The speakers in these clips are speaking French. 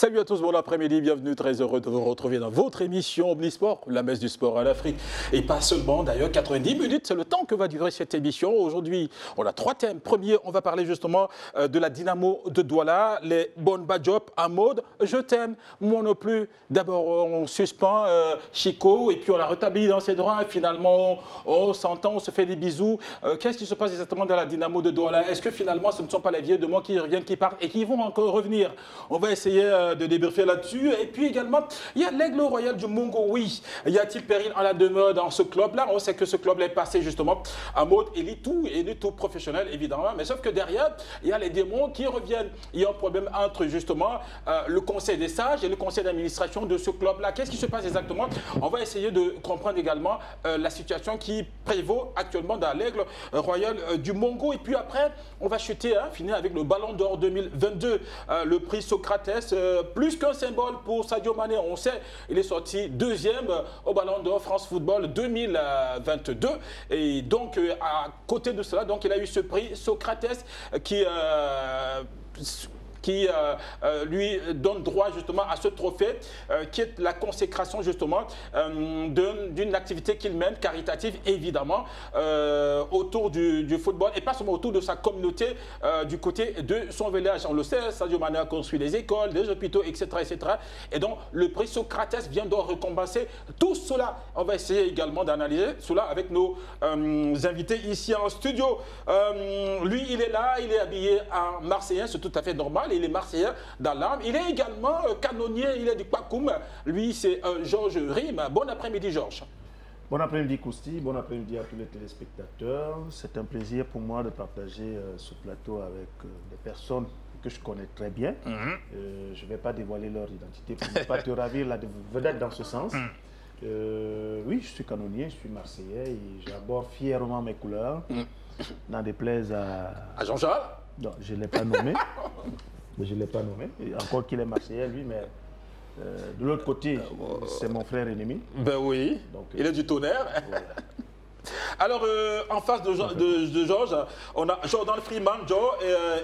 Salut à tous, bon après-midi, bienvenue, très heureux de vous retrouver dans votre émission Omnisport, la messe du sport à l'Afrique. Et pas seulement d'ailleurs, 90 minutes, c'est le temps que va durer cette émission. Aujourd'hui, on a trois thèmes. Premier, on va parler justement de la Dynamo de Douala, les bonnes Badjop en mode je t'aime, moi non plus. D'abord, on suspend Chico et puis on l'a rétabli dans ses droits. Et finalement, on s'entend, on se fait des bisous. Qu'est-ce qui se passe exactement dans la Dynamo de Douala? Est-ce que finalement, ce ne sont pas les vieux de moi qui reviennent, qui partent et qui vont encore revenir? On va essayer de débriefer là-dessus. Et puis également, il y a l'Aigle Royal du Mongo. Oui, y a-t-il péril en la demeure dans ce club-là? On sait que ce club-là est passé justement en mode élite professionnel, évidemment. Mais sauf que derrière, il y a les démons qui reviennent. Il y a un problème entre justement le conseil des sages et le conseil d'administration de ce club-là. Qu'est-ce qui se passe exactement? On va essayer de comprendre également la situation qui prévaut actuellement dans l'Aigle Royal du Mongo. Et puis après, on va chuter, finir avec le Ballon d'Or 2022, le prix Socrates, plus qu'un symbole pour Sadio Mané. On sait, il est sorti deuxième au Ballon d'Or France Football 2022. Et donc, à côté de cela, donc, il a eu ce prix Socrates qui lui donne droit justement à ce trophée, qui est la consécration justement d'une activité qu'il mène, caritative évidemment, autour du football, et pas seulement autour de sa communauté, du côté de son village. On le sait, Sadio Mané a construit des écoles, des hôpitaux, etc., etc. Et donc, le prix Socrates vient de récompenser tout cela. On va essayer également d'analyser cela avec nos invités ici en studio. Lui, il est là, il est habillé en Marseillais, c'est tout à fait normal. Il est Marseillais dans l'âme. Il est également canonnier, il est du Kwakoum. Lui, c'est Georges Rime. Bon après-midi, Georges. Bon après-midi, Kousti. Bon après-midi à tous les téléspectateurs. C'est un plaisir pour moi de partager ce plateau avec des personnes que je connais très bien. Je ne vais pas dévoiler leur identité pour ne pas te ravir la vedette dans ce sens. Oui, je suis canonnier, je suis Marseillais et j'aborde fièrement mes couleurs. N'en déplaise à Jean-Charles. Non, je ne l'ai pas nommé. Je ne l'ai pas nommé. Et encore qu'il est Marseillais, lui, mais de l'autre côté, c'est mon frère ennemi. Ben oui, donc, il est du Tonnerre. Voilà. Alors, en face de Georges, on a Jordan Freeman, Joe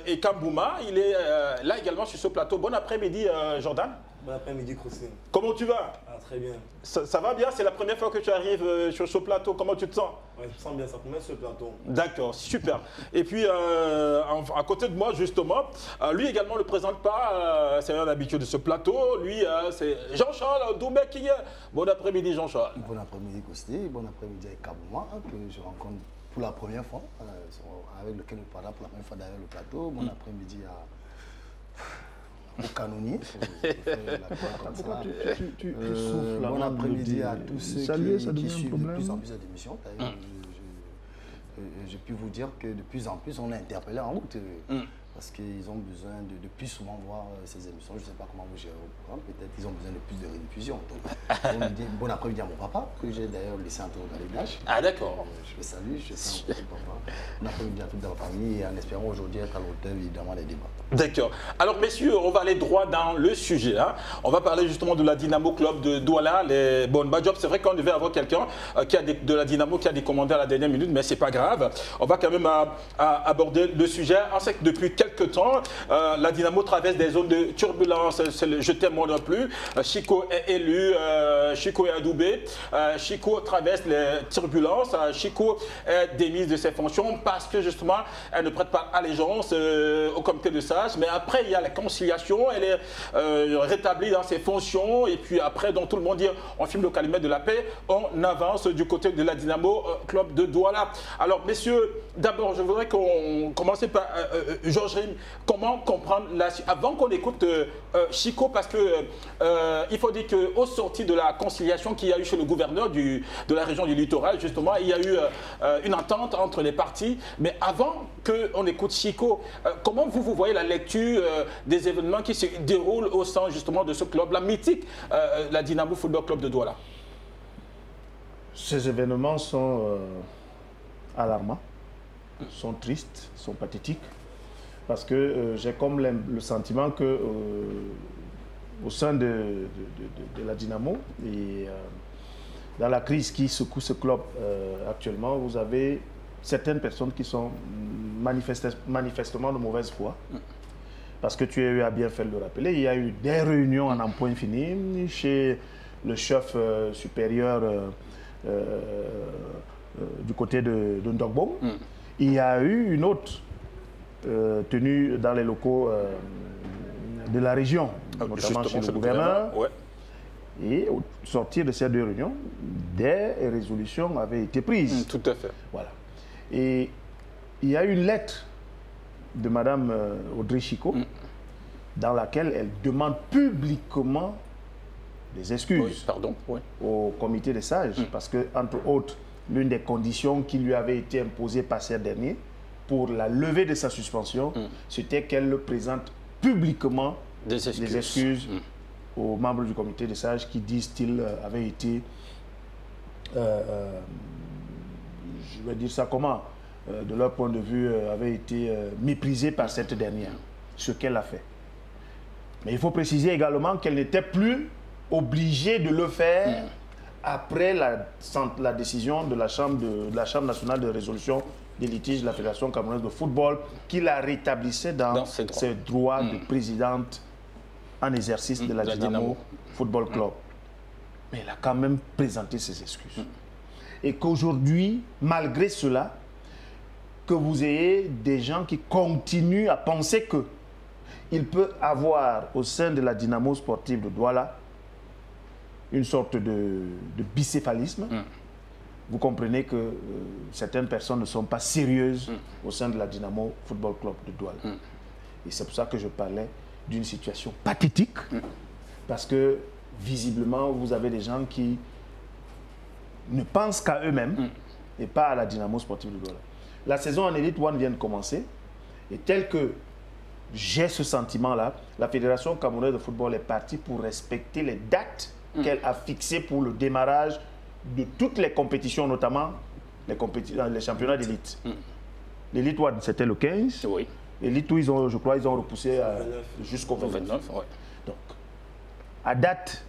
et Kambouma. Il est là également sur ce plateau. Bon après-midi, Jordan. Bon après-midi, Christine. Comment tu vas? Très bien. Ça va bien? C'est la première fois que tu arrives sur ce plateau. Comment tu te sens? Oui, je me sens bien, ça me met sur le plateau. D'accord, super. Et puis, à côté de moi, justement, lui également ne le présente pas, c'est un habitué de ce plateau. Lui, c'est Jean-Charles Doumbé qui est. Bon après-midi, Jean-Charles. Bon après-midi, Kosti. Bon après-midi avec Kabouma, que je rencontre pour la première fois, avec lequel je parle pour la première fois derrière le plateau. Bon après-midi au canonnier. Tu souffles bon après-midi à tous ceux qui suivent de plus en plus cette émission. J'ai pu vous dire que de plus en plus on est interpellé en route. Parce qu'ils ont besoin de plus souvent voir ces émissions. Je ne sais pas comment vous gérez au programme. Peut-être qu'ils ont besoin de plus de rediffusion. Donc, bon après-midi à mon papa, que j'ai d'ailleurs laissé entrer au Galilage. Ah d'accord. Je le salue, je fais un papa. Bon après-midi à toute la famille et en espérant aujourd'hui être à l'auteur évidemment des débats. D'accord. Alors messieurs, on va aller droit dans le sujet. On va parler justement de la Dynamo Club de Douala, les bonnes Badjop. C'est vrai qu'on devait avoir quelqu'un de la Dynamo qui a des commentaires à la dernière minute, mais c'est pas grave. On va quand même aborder le sujet. On sait que depuis quelques temps, la Dynamo traverse des zones de turbulence. Je t'aime moi non plus. Chico est élu, Chico est adoubé. Chico traverse les turbulences. Chico est démise de ses fonctions parce que justement, elle ne prête pas allégeance au comité de sages. Mais après, il y a la conciliation. Elle est rétablie dans ses fonctions. Et puis après, donc tout le monde dit, on filme le calumet de la paix. On avance du côté de la Dynamo Club de Douala. Alors, messieurs, d'abord, je voudrais qu'on commence par Georges Rime. Comment comprendre avant qu'on écoute Chico, parce que il faut dire qu'au sorti de la conciliation qu'il y a eu chez le gouverneur de la région du littoral, justement, il y a eu une entente entre les partis. Mais avant qu'on écoute Chico, comment vous voyez la lecture des événements qui se déroulent au sein justement de ce club-là mythique, la Dynamo Football Club de Douala? Ces événements sont alarmants, sont tristes, sont pathétiques. Parce que j'ai comme le sentiment que au sein de la Dynamo et dans la crise qui secoue ce club actuellement, vous avez certaines personnes qui sont manifestement de mauvaise foi parce que tu as eu à bien faire de le rappeler, il y a eu des réunions en un point fini chez le chef supérieur du côté de Ndogbo. Il y a eu une autre tenue dans les locaux de la région, notamment chez le gouverneur. Ouais. Et au sortir de ces deux réunions, des résolutions avaient été prises. Tout à fait. Voilà. Et il y a une lettre de Mme Audrey Chicot dans laquelle elle demande publiquement des excuses au comité des sages. Parce que, entre autres, l'une des conditions qui lui avait été imposée par ces derniers pour la levée de sa suspension, c'était qu'elle présente publiquement des excuses aux membres du comité des sages qui, disent-ils, avaient été, je vais dire ça comment, de leur point de vue, avaient été méprisés par cette dernière, ce qu'elle a fait. Mais il faut préciser également qu'elle n'était plus obligée de le faire après la décision de la Chambre nationale de résolution des litiges de la Fédération camerounaise de football qui la rétablissait dans ses droits de présidente en exercice de la Dynamo Football Club. Mais elle a quand même présenté ses excuses. Et qu'aujourd'hui, malgré cela, que vous ayez des gens qui continuent à penser qu'il peut avoir au sein de la Dynamo sportive de Douala une sorte de bicéphalisme. Vous comprenez que certaines personnes ne sont pas sérieuses au sein de la Dynamo Football Club de Douala. Et c'est pour ça que je parlais d'une situation pathétique, parce que visiblement, vous avez des gens qui ne pensent qu'à eux-mêmes et pas à la Dynamo sportive de Douala. La saison en Elite One vient de commencer, et tel que j'ai ce sentiment-là, la Fédération camerounaise de football est partie pour respecter les dates qu'elle a fixées pour le démarrage de toutes les compétitions, notamment les championnats d'élite. L'Elite One, c'était le 15. Oui. L'Elite 2, je crois, ils ont repoussé jusqu'au 29. Ouais. Donc, à date,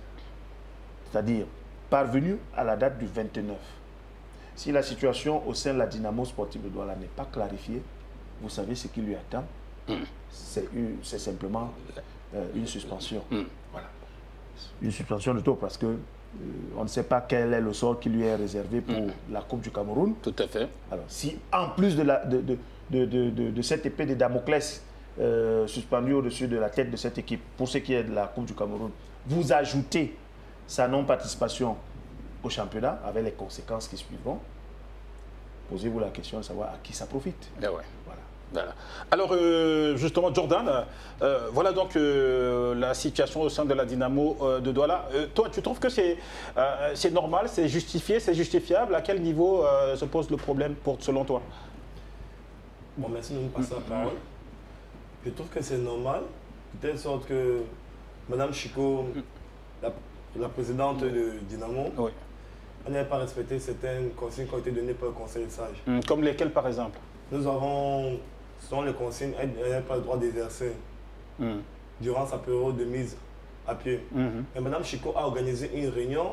c'est-à-dire parvenu à la date du 29, si la situation au sein de la Dynamo sportive de Douala n'est pas clarifiée, vous savez ce qui lui attend. C'est simplement une suspension. Voilà. Une suspension de tout, parce que on ne sait pas quel est le sort qui lui est réservé pour la Coupe du Cameroun. Tout à fait. Alors, si en plus de cette épée de Damoclès suspendue au-dessus de la tête de cette équipe, pour ce qui est de la Coupe du Cameroun, vous ajoutez sa non-participation au championnat, avec les conséquences qui suivront, posez-vous la question de savoir à qui ça profite. Ah ouais. Voilà. Alors, justement, Jordan, voilà donc la situation au sein de la Dynamo de Douala. Toi, tu trouves que c'est normal, c'est justifié, c'est justifiable? À quel niveau se pose le problème selon toi? Bon, merci de nous passer la parole. Je trouve que c'est normal, de telle sorte que Mme Chicot, la présidente de Dynamo, elle n'avait pas respecté certaines consignes qui ont été données par le Conseil des sages. Comme lesquelles, par exemple? Nous avons, selon les consignes, elle n'avait pas le droit d'exercer durant sa période de mise à pied. Et Mme Chicot a organisé une réunion,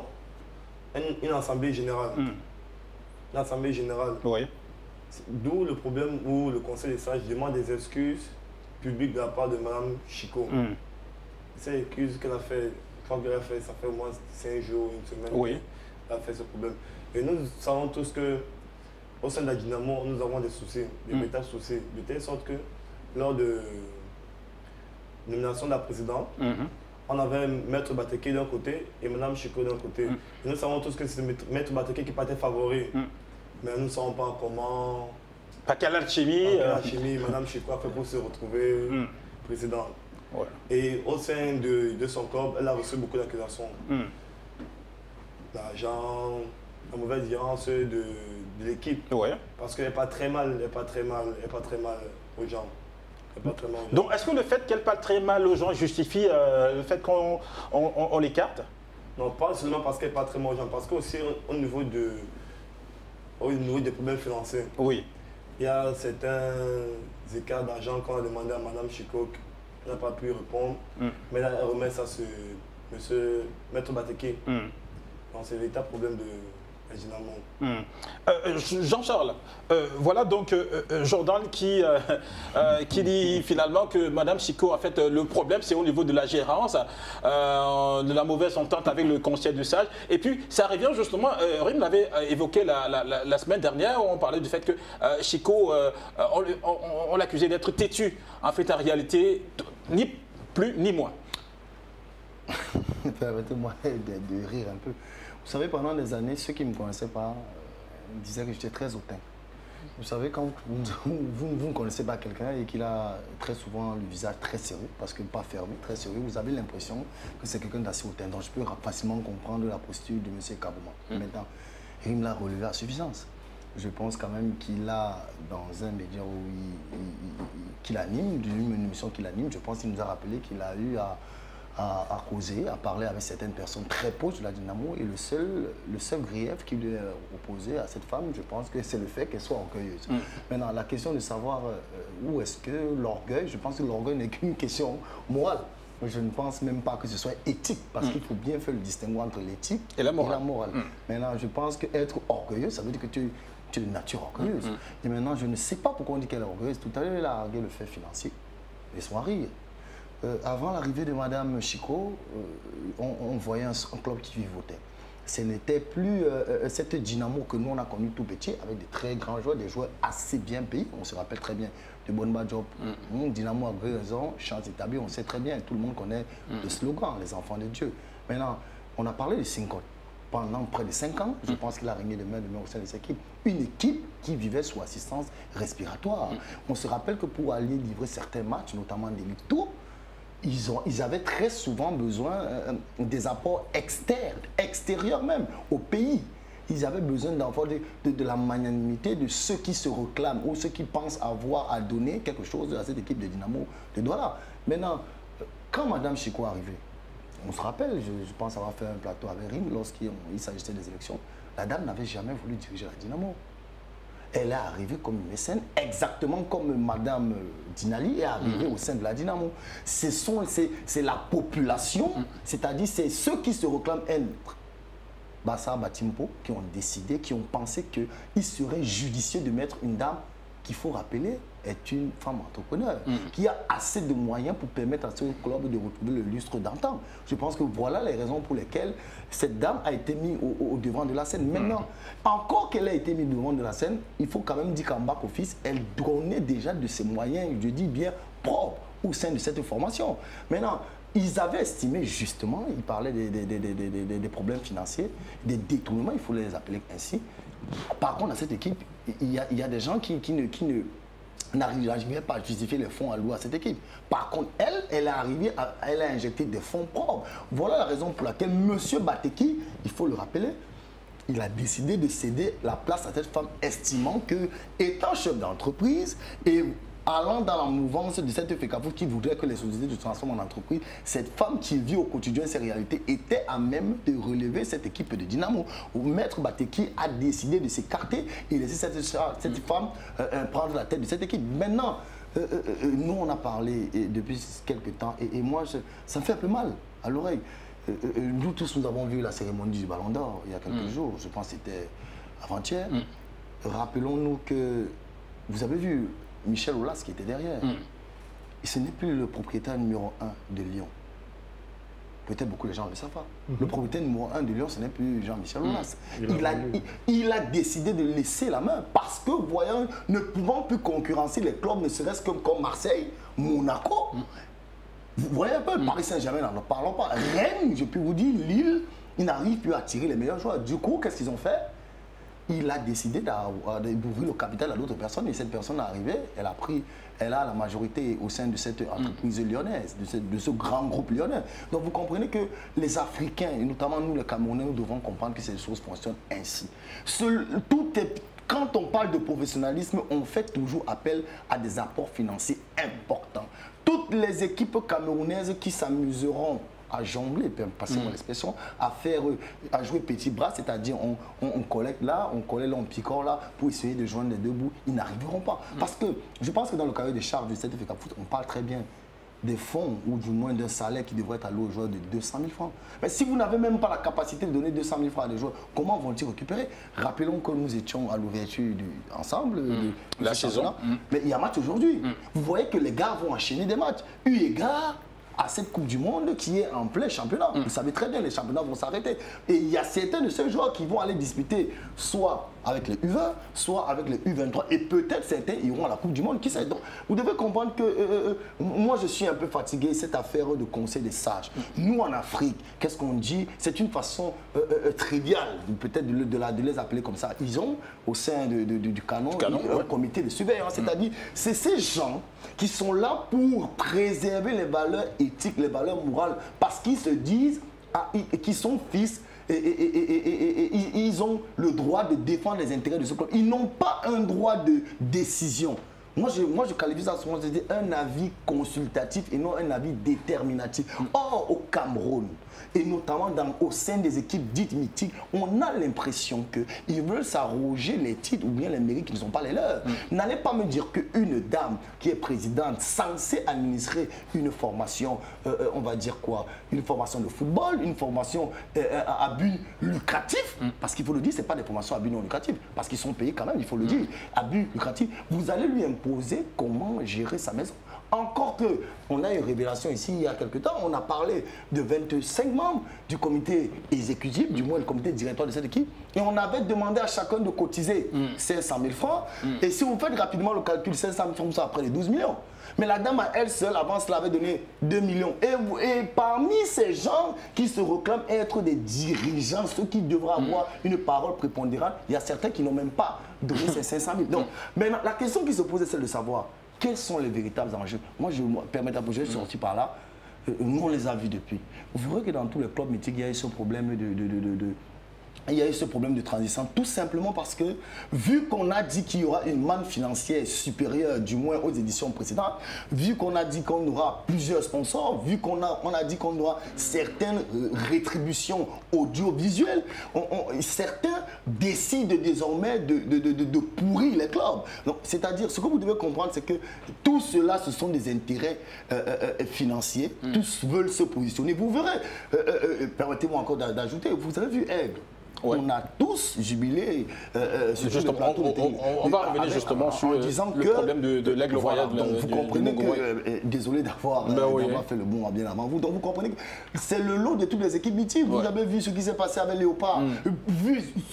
une assemblée générale. Une assemblée générale. Oui. D'où le problème où le Conseil des sages demande des excuses publiques de la part de Mme Chicot. Ces excuses qu'elle a fait, quand elle a fait, ça fait au moins 5 jours, une semaine. Oui. Elle a fait ce problème. Et nous savons tous que au sein de la Dynamo, nous avons des soucis, des véritables soucis, de telle sorte que lors de nomination de la présidente, on avait Maître Bateke d'un côté et Mme Chicot d'un côté. Et nous savons tous que c'est Maître Bateke qui partait favori. Mais nous ne savons pas comment... Pas quelle alchimie. Mme Chicot a fait pour se retrouver présidente. Ouais. Et au sein de son corps, elle a reçu beaucoup d'accusations. L'argent, la mauvaise gérance de l'équipe. Ouais. Parce qu'elle n'est pas très mal, elle n'est pas très mal aux gens. Donc, est-ce que le fait qu'elle parle très mal aux gens justifie le fait qu'on l'écarte? Non, pas seulement parce qu'elle parle très mal aux gens, parce qu'aussi au niveau des problèmes financiers. Oui. Il y a certains écarts d'argent qu'on a demandé à Mme Chicot, elle n'a pas pu répondre, mais elle remet ça sur M. Maître Bateke. Donc c'est un véritable problème de Dynamo. Jean-Charles, voilà donc Jordan qui dit finalement que Mme Chico, en fait, le problème c'est au niveau de la gérance, de la mauvaise entente avec le conseil du SAGE. Et puis ça revient justement, Rim l'avait évoqué la semaine dernière, où on parlait du fait que Chico, on l'accusait d'être têtu. En fait, en réalité, ni plus ni moins. Permettez-moi de rire un peu. Vous savez, pendant des années, ceux qui ne me connaissaient pas disaient que j'étais très hautain. Vous savez, quand vous ne connaissez pas quelqu'un et qu'il a très souvent le visage très sérieux, parce que pas fermé, très sérieux, vous avez l'impression que c'est quelqu'un d'assez hautain. Donc je peux facilement comprendre la posture de M. Kabouma. Maintenant, il me l'a relevé à suffisance. Je pense quand même qu'il a, dans un média qu'il anime, d'une émission qu'il anime, je pense qu'il nous a rappelé qu'il a eu à causer, à parler avec certaines personnes très proches de la Dynamo. Et le seul grief qui lui est opposé à cette femme, je pense que c'est le fait qu'elle soit orgueilleuse. Maintenant, la question de savoir où est-ce que l'orgueil, je pense que l'orgueil n'est qu'une question morale. Je ne pense même pas que ce soit éthique, parce qu'il faut bien faire le distinguo entre l'éthique et la morale. Maintenant, je pense qu'être orgueilleux, ça veut dire que tu es de nature orgueilleuse. Et maintenant, je ne sais pas pourquoi on dit qu'elle est orgueilleuse. Tout à l'heure, elle a argué le fait financier. Laisse-moi rire. Avant l'arrivée de Mme Chico, on voyait un club qui vivotait. Ce n'était plus cette Dynamo que nous on a connue tout petit, avec des très grands joueurs, des joueurs assez bien payés. On se rappelle très bien de Bonba Diop. Dynamo a raison, chance établie, on sait très bien, tout le monde connaît le slogan, les enfants de Dieu. Maintenant, on a parlé de Sincote. Pendant près de 5 ans, je pense qu'il a régné de main au sein de cette équipe. Une équipe qui vivait sous assistance respiratoire. On se rappelle que pour aller livrer certains matchs, notamment des Ligue 2, ils avaient très souvent besoin des apports externes, extérieurs même, au pays. Ils avaient besoin d'avoir de la magnanimité de ceux qui se réclament ou ceux qui pensent avoir à donner quelque chose à cette équipe de Dynamo de Douala. Maintenant, quand Mme Chico est arrivée, on se rappelle, je pense avoir fait un plateau avec Rim lorsqu'il s'agissait des élections, la dame n'avait jamais voulu diriger la Dynamo. Elle est arrivée comme une mécène, exactement comme Mme Dinali est arrivée au sein de la Dynamo. C'est la population, c'est-à-dire c'est ceux qui se réclament être Bassa Batimpo, qui ont décidé, qui ont pensé qu'il serait judicieux de mettre une dame qu'il faut rappeler est une femme entrepreneur, qui a assez de moyens pour permettre à ce club de retrouver le lustre d'antan. Je pense que voilà les raisons pour lesquelles cette dame a été mise au devant de la scène. Maintenant, encore qu'elle ait été mise au devant de la scène, il faut quand même dire qu'en back office, elle donnait déjà de ses moyens, je dis bien propres, au sein de cette formation. Maintenant, ils avaient estimé justement, ils parlaient des problèmes financiers, des détournements, il faut les appeler ainsi. Par contre, dans cette équipe, il y a des gens qui n'arrivaient pas à justifier les fonds alloués à cette équipe. Par contre, elle a injecté des fonds propres. Voilà la raison pour laquelle M. Bateki, il faut le rappeler, il a décidé de céder la place à cette femme, estimant que, étant chef d'entreprise et allant dans la mouvance de cette FECAFOOT qui voudrait que les sociétés se transforment en entreprise, cette femme qui vit au quotidien ces réalités était à même de relever cette équipe de Dynamo. Maître Bateki a décidé de s'écarter et laisser cette femme prendre la tête de cette équipe. Maintenant, nous on a parlé depuis quelques temps et moi ça me fait un peu mal à l'oreille. Nous tous nous avons vu la cérémonie du Ballon d'Or il y a quelques jours, je pense que c'était avant-hier. Rappelons-nous que vous avez vu Michel Aulas qui était derrière. Et ce n'est plus le propriétaire numéro 1 de Lyon. Peut-être beaucoup de gens ne le savent pas. Le propriétaire numéro 1 de Lyon, ce n'est plus Jean-Michel Aulas. Il a décidé de laisser la main parce que, voyant, ne pouvant plus concurrencer les clubs, ne serait-ce que comme Marseille, Monaco. Vous voyez un peu, Paris Saint-Germain, n'en parlons pas. Rennes, je peux vous dire, Lille, ils n'arrivent plus à attirer les meilleurs joueurs. Du coup, qu'est-ce qu'ils ont fait? Il a décidé d'ouvrir le capital à d'autres personnes et cette personne est arrivée, elle a la majorité au sein de cette entreprise lyonnaise, de ce grand groupe lyonnais. Donc vous comprenez que les Africains, et notamment nous les Camerounais, nous devons comprendre que ces choses fonctionnent ainsi. Quand on parle de professionnalisme, on fait toujours appel à des apports financiers importants. Toutes les équipes camerounaises qui s'amuseront à jongler, passez-moi l'expression, à jouer petit bras, c'est-à-dire on collecte là, on picore là, pour essayer de joindre les deux bouts, ils n'arriveront pas. Parce que je pense que dans le cahier des charges de cette FECAFOOT, on parle très bien des fonds ou du moins d'un salaire qui devrait être alloué aux joueurs de 200 000 francs. Mais si vous n'avez même pas la capacité de donner 200 000 francs à des joueurs, comment vont-ils récupérer? Rappelons que nous étions à l'ouverture ensemble de la saison. Mais il y a match aujourd'hui. Vous voyez que les gars vont enchaîner des matchs. Eu égard à cette Coupe du Monde qui est en plein championnat. Vous savez très bien, les championnats vont s'arrêter. Et il y a certains de ces joueurs qui vont aller disputer soit avec les U20, soit avec les U23. Et peut-être certains iront à la Coupe du Monde. Qui sait? Donc, vous devez comprendre que moi, je suis un peu fatigué, cette affaire de conseil des sages. Nous, en Afrique, qu'est-ce qu'on dit? C'est une façon triviale, peut-être de les appeler comme ça. Ils ont, au sein du canon, un comité de surveillance. C'est-à-dire, c'est ces gens qui sont là pour préserver les valeurs éthiques, les valeurs morales, parce qu'ils se disent qu'ils sont fils et ils ont le droit de défendre les intérêts de ce club. Ils n'ont pas un droit de décision. Moi, je qualifie ça souvent, je dis un avis consultatif et non un avis déterminatif. Or, au Cameroun, et notamment au sein des équipes dites mythiques, on a l'impression qu'ils veulent s'arroger les titres ou bien les mérites qui ne sont pas les leurs. N'allez pas me dire qu'une dame qui est présidente, censée administrer une formation, on va dire quoi, une formation de football, une formation à but lucratif, parce qu'il faut le dire, ce n'est pas des formations à but non lucratif, parce qu'ils sont payés quand même, il faut le dire, à but lucratif, vous allez lui imposer comment gérer sa maison. Encore que, on a une révélation ici il y a quelques temps, on a parlé de 25 membres du comité exécutif, du moins le comité directeur de cette équipe, et on avait demandé à chacun de cotiser 500 000 francs. Et si vous faites rapidement le calcul, 500 000 francs, ça après les 12 millions. Mais la dame à elle seule, avant cela, avait donné 2 millions. Et parmi ces gens qui se réclament être des dirigeants, ceux qui devraient avoir une parole prépondérante, il y a certains qui n'ont même pas donné ces 500 000. Donc, maintenant, la question qui se pose est celle de savoir quels sont les véritables enjeux. Moi, je me permets d'approcher, je suis sorti par là. Nous, on les a vus depuis. Vous verrez que dans tous les clubs mythiques, il y a eu ce problème de transition, tout simplement parce que, vu qu'on a dit qu'il y aura une manne financière supérieure, du moins aux éditions précédentes, vu qu'on a dit qu'on aura plusieurs sponsors, vu qu'on a dit qu'on aura certaines rétributions audiovisuelles, certains décident désormais de pourrir les clubs. C'est-à-dire, ce que vous devez comprendre, c'est que tout cela, ce sont des intérêts financiers, tous veulent se positionner. Vous verrez, permettez-moi encore d'ajouter, vous avez vu Aigle. Ouais. On a tous jubilé justement, on va revenir justement sur le problème de l'Aigle Royal. Vous comprenez que, désolé d'avoir fait le bon bien avant vous, donc vous comprenez que c'est le lot de toutes les équipes mythiques. Vous avez vu ce qui s'est passé avec Léopard,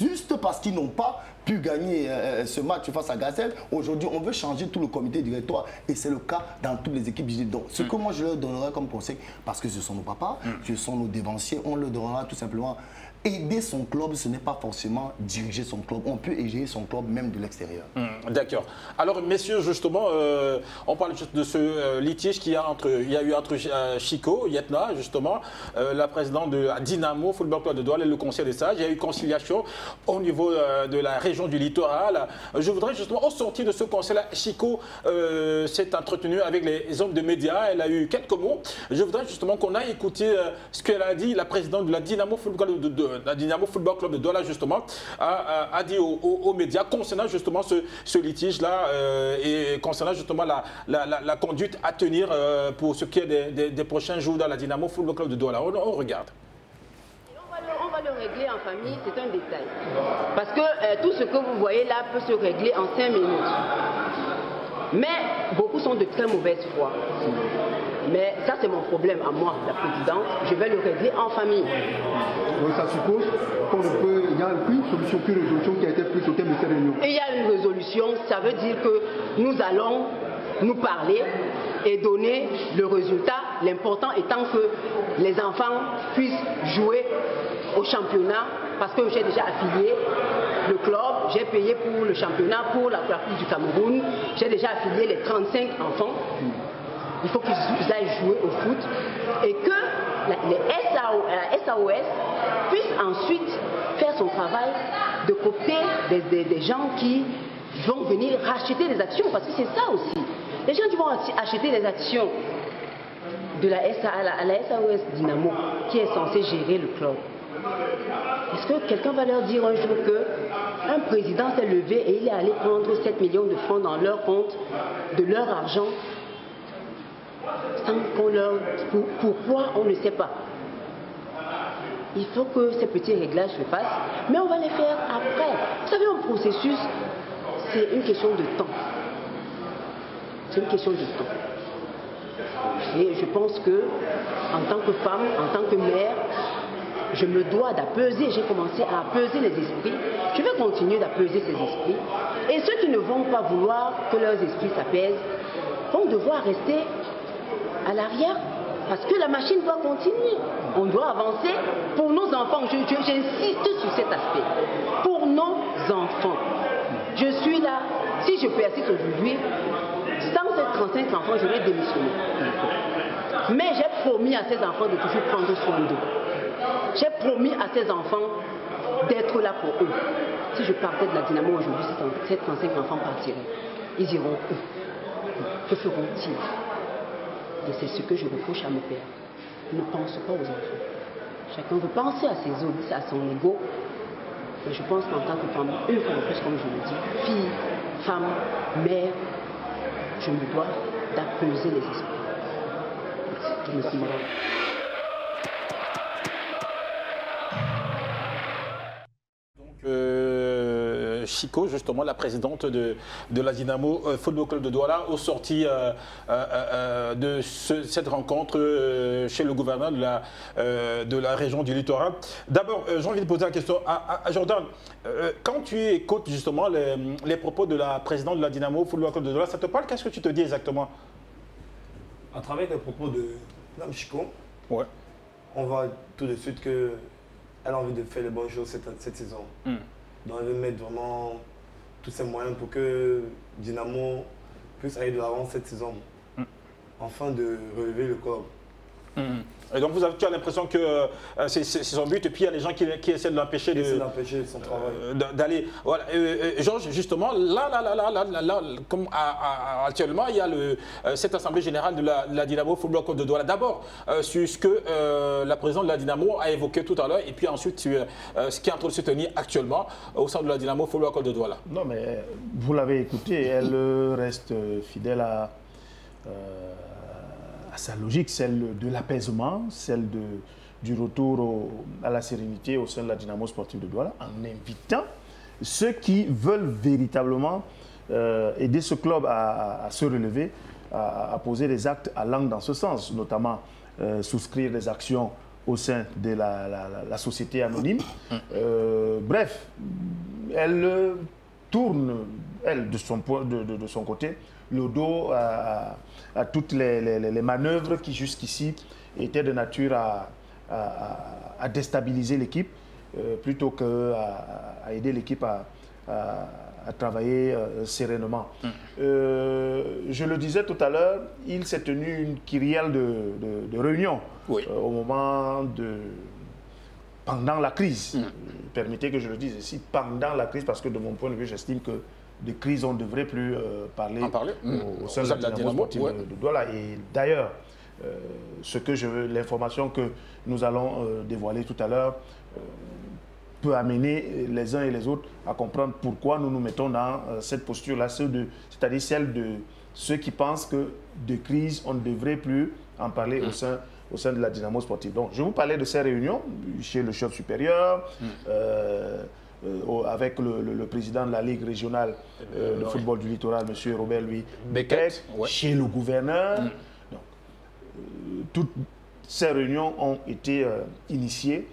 juste parce qu'ils n'ont pas pu gagner ce match face à Gazelle. Aujourd'hui, on veut changer tout le comité directoire et c'est le cas dans toutes les équipes. Donc, ce que moi je leur donnerais comme conseil, parce que ce sont nos papas, ce sont nos dévanciers, on leur donnera tout simplement. Aider son club, ce n'est pas forcément diriger son club. On peut aider son club même de l'extérieur. D'accord. Alors, messieurs, justement, on parle juste de ce litige qu'il y a eu entre Chico, Yetna, justement, la présidente de Dynamo Football Club de Douala et le conseil des sages. Il y a eu conciliation au niveau de la région du littoral. Je voudrais justement, au sortir de ce conseil-là, Chico s'est entretenu avec les hommes de médias. Elle a eu quelques mots. Je voudrais justement qu'on aille écouter ce qu'elle a dit, la présidente de la Dynamo Football Club de Dynamo Football Club de Douala, justement, a dit aux médias concernant justement ce litige-là et concernant justement la conduite à tenir pour ce qui est des prochains jours dans la Dynamo Football Club de Douala. On regarde. On va le régler en famille, c'est un détail. Parce que tout ce que vous voyez là peut se régler en 5 minutes. Mais beaucoup sont de très mauvaise foi. Mais ça, c'est mon problème à moi, la présidente. Je vais le régler en famille. Donc ça suppose qu'il y a une solution, une résolution qui a été prise au terme de cette réunion. Il y a une résolution, ça veut dire que nous allons nous parler et donner le résultat. L'important étant que les enfants puissent jouer au championnat, parce que j'ai déjà affilié le club, j'ai payé pour le championnat, pour la Coupe du Cameroun, j'ai déjà affilié les 35 enfants. Il faut qu'ils aillent jouer au foot et que la SAOS puisse ensuite faire son travail de coopter des gens qui vont venir racheter des actions, parce que c'est ça aussi. Les gens qui vont acheter des actions de la SAOS Dynamo, qui est censée gérer le club. Est-ce que quelqu'un va leur dire un jour qu'un président s'est levé et il est allé prendre 7 millions de francs dans leur compte, de leur argent, sans qu'on leur... Pourquoi, on ne sait pas. Il faut que ces petits réglages se fassent, mais on va les faire après. Vous savez, un processus, c'est une question de temps. C'est une question de temps. Et je pense que, en tant que femme, en tant que mère, je me dois d'apaiser. J'ai commencé à apaiser les esprits. Je vais continuer d'apaiser ces esprits. Et ceux qui ne vont pas vouloir que leurs esprits s'apaisent vont devoir rester à l'arrière. Parce que la machine doit continuer. On doit avancer pour nos enfants. J'insiste sur cet aspect. Pour nos enfants. Je suis là. Si je persiste aujourd'hui, sans ces 35 enfants, je vais démissionner. Mais j'ai promis à ces enfants de toujours prendre soin d'eux. J'ai promis à ces enfants d'être là pour eux. Si je partais de la Dynamo aujourd'hui, ces 35 enfants partiraient. Ils iront où? Que feront-ils? Et c'est ce que je reproche à mon père. Il ne pense pas aux enfants. Chacun veut penser à ses autres, à son ego. Mais je pense qu'en tant que femme, une fois de plus, comme je le dis, fille, femme, mère, je me dois d'apaiser les esprits. Je me suis morale. Chico, justement, la présidente de la Dynamo Football Club de Douala, au sorti de cette rencontre chez le gouverneur de la région du littoral. D'abord, j'ai envie de poser la question à Jordan. Quand tu écoutes justement les propos de la présidente de la Dynamo Football Club de Douala, ça te parle? Qu'est-ce que tu te dis exactement? À travers les propos de Mme Chico, ouais, on voit tout de suite qu'elle a envie de faire les bonnes choses cette saison. Donc elle veut mettre vraiment tous ses moyens pour que Dynamo puisse aller de l'avant cette saison, afin de relever le club. Et donc tu as l'impression que c'est son but, et puis il y a les gens qui essaient de l'empêcher de son travail. D'aller. Voilà. Georges, justement, là, comme actuellement, il y a cette assemblée générale de la Dynamo Football Club de Douala. D'abord, sur ce que la présidente de la Dynamo a évoqué tout à l'heure, et puis ensuite sur ce qui est en train de se tenir actuellement au sein de la Dynamo Football Club de Douala. Non, mais vous l'avez écouté, elle reste fidèle à sa logique, celle de l'apaisement, celle du retour à la sérénité au sein de la Dynamo Sportive de Douala, en invitant ceux qui veulent véritablement aider ce club à se relever, à poser des actes allant dans ce sens, notamment souscrire des actions au sein de la société anonyme. Bref, elle tourne, elle, de son côté, le dos à toutes les manœuvres qui jusqu'ici étaient de nature à déstabiliser l'équipe, plutôt qu'à aider l'équipe à travailler sereinement. Je le disais tout à l'heure, il s'est tenu une kyrielle de réunions au moment pendant la crise. Permettez que je le dise ici, pendant la crise, parce que de mon point de vue, j'estime que de crise, on ne devrait plus parler au sein de la Dynamo Sportive de Douala. Et d'ailleurs, l'information que nous allons dévoiler tout à l'heure peut amener les uns et les autres à comprendre pourquoi nous nous mettons dans cette posture-là, c'est-à-dire celle de ceux qui pensent que de crise, on ne devrait plus en parler au sein de la Dynamo Sportive. Donc, je vous parlais de ces réunions chez le chef supérieur, avec le président de la Ligue régionale de football du littoral, M. Robert Louis Beckett, chez le gouverneur. Donc, toutes ces réunions ont été initiées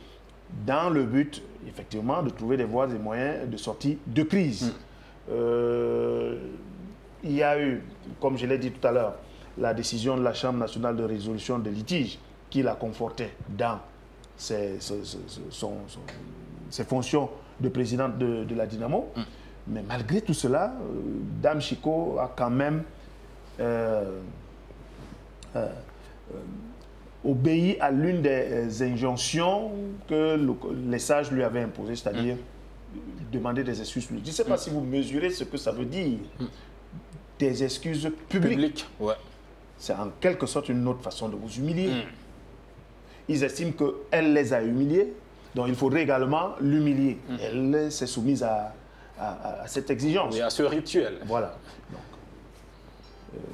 dans le but, effectivement, de trouver des voies et moyens de sortie de crise. Il y a eu, comme je l'ai dit tout à l'heure, la décision de la Chambre nationale de résolution des litiges qui la confortait dans ses fonctions de présidente de la Dynamo. Mais malgré tout cela, Dame Chico a quand même obéi à l'une des injonctions que les sages lui avaient imposées, c'est-à-dire demander des excuses publiques. Je ne sais pas si vous mesurez ce que ça veut dire, des excuses publiques. C'est en quelque sorte une autre façon de vous humilier. Ils estiment qu'elle les a humiliés, donc il faudrait également l'humilier. Elle s'est soumise à cette exigence. Et à ce rituel. Voilà. Donc,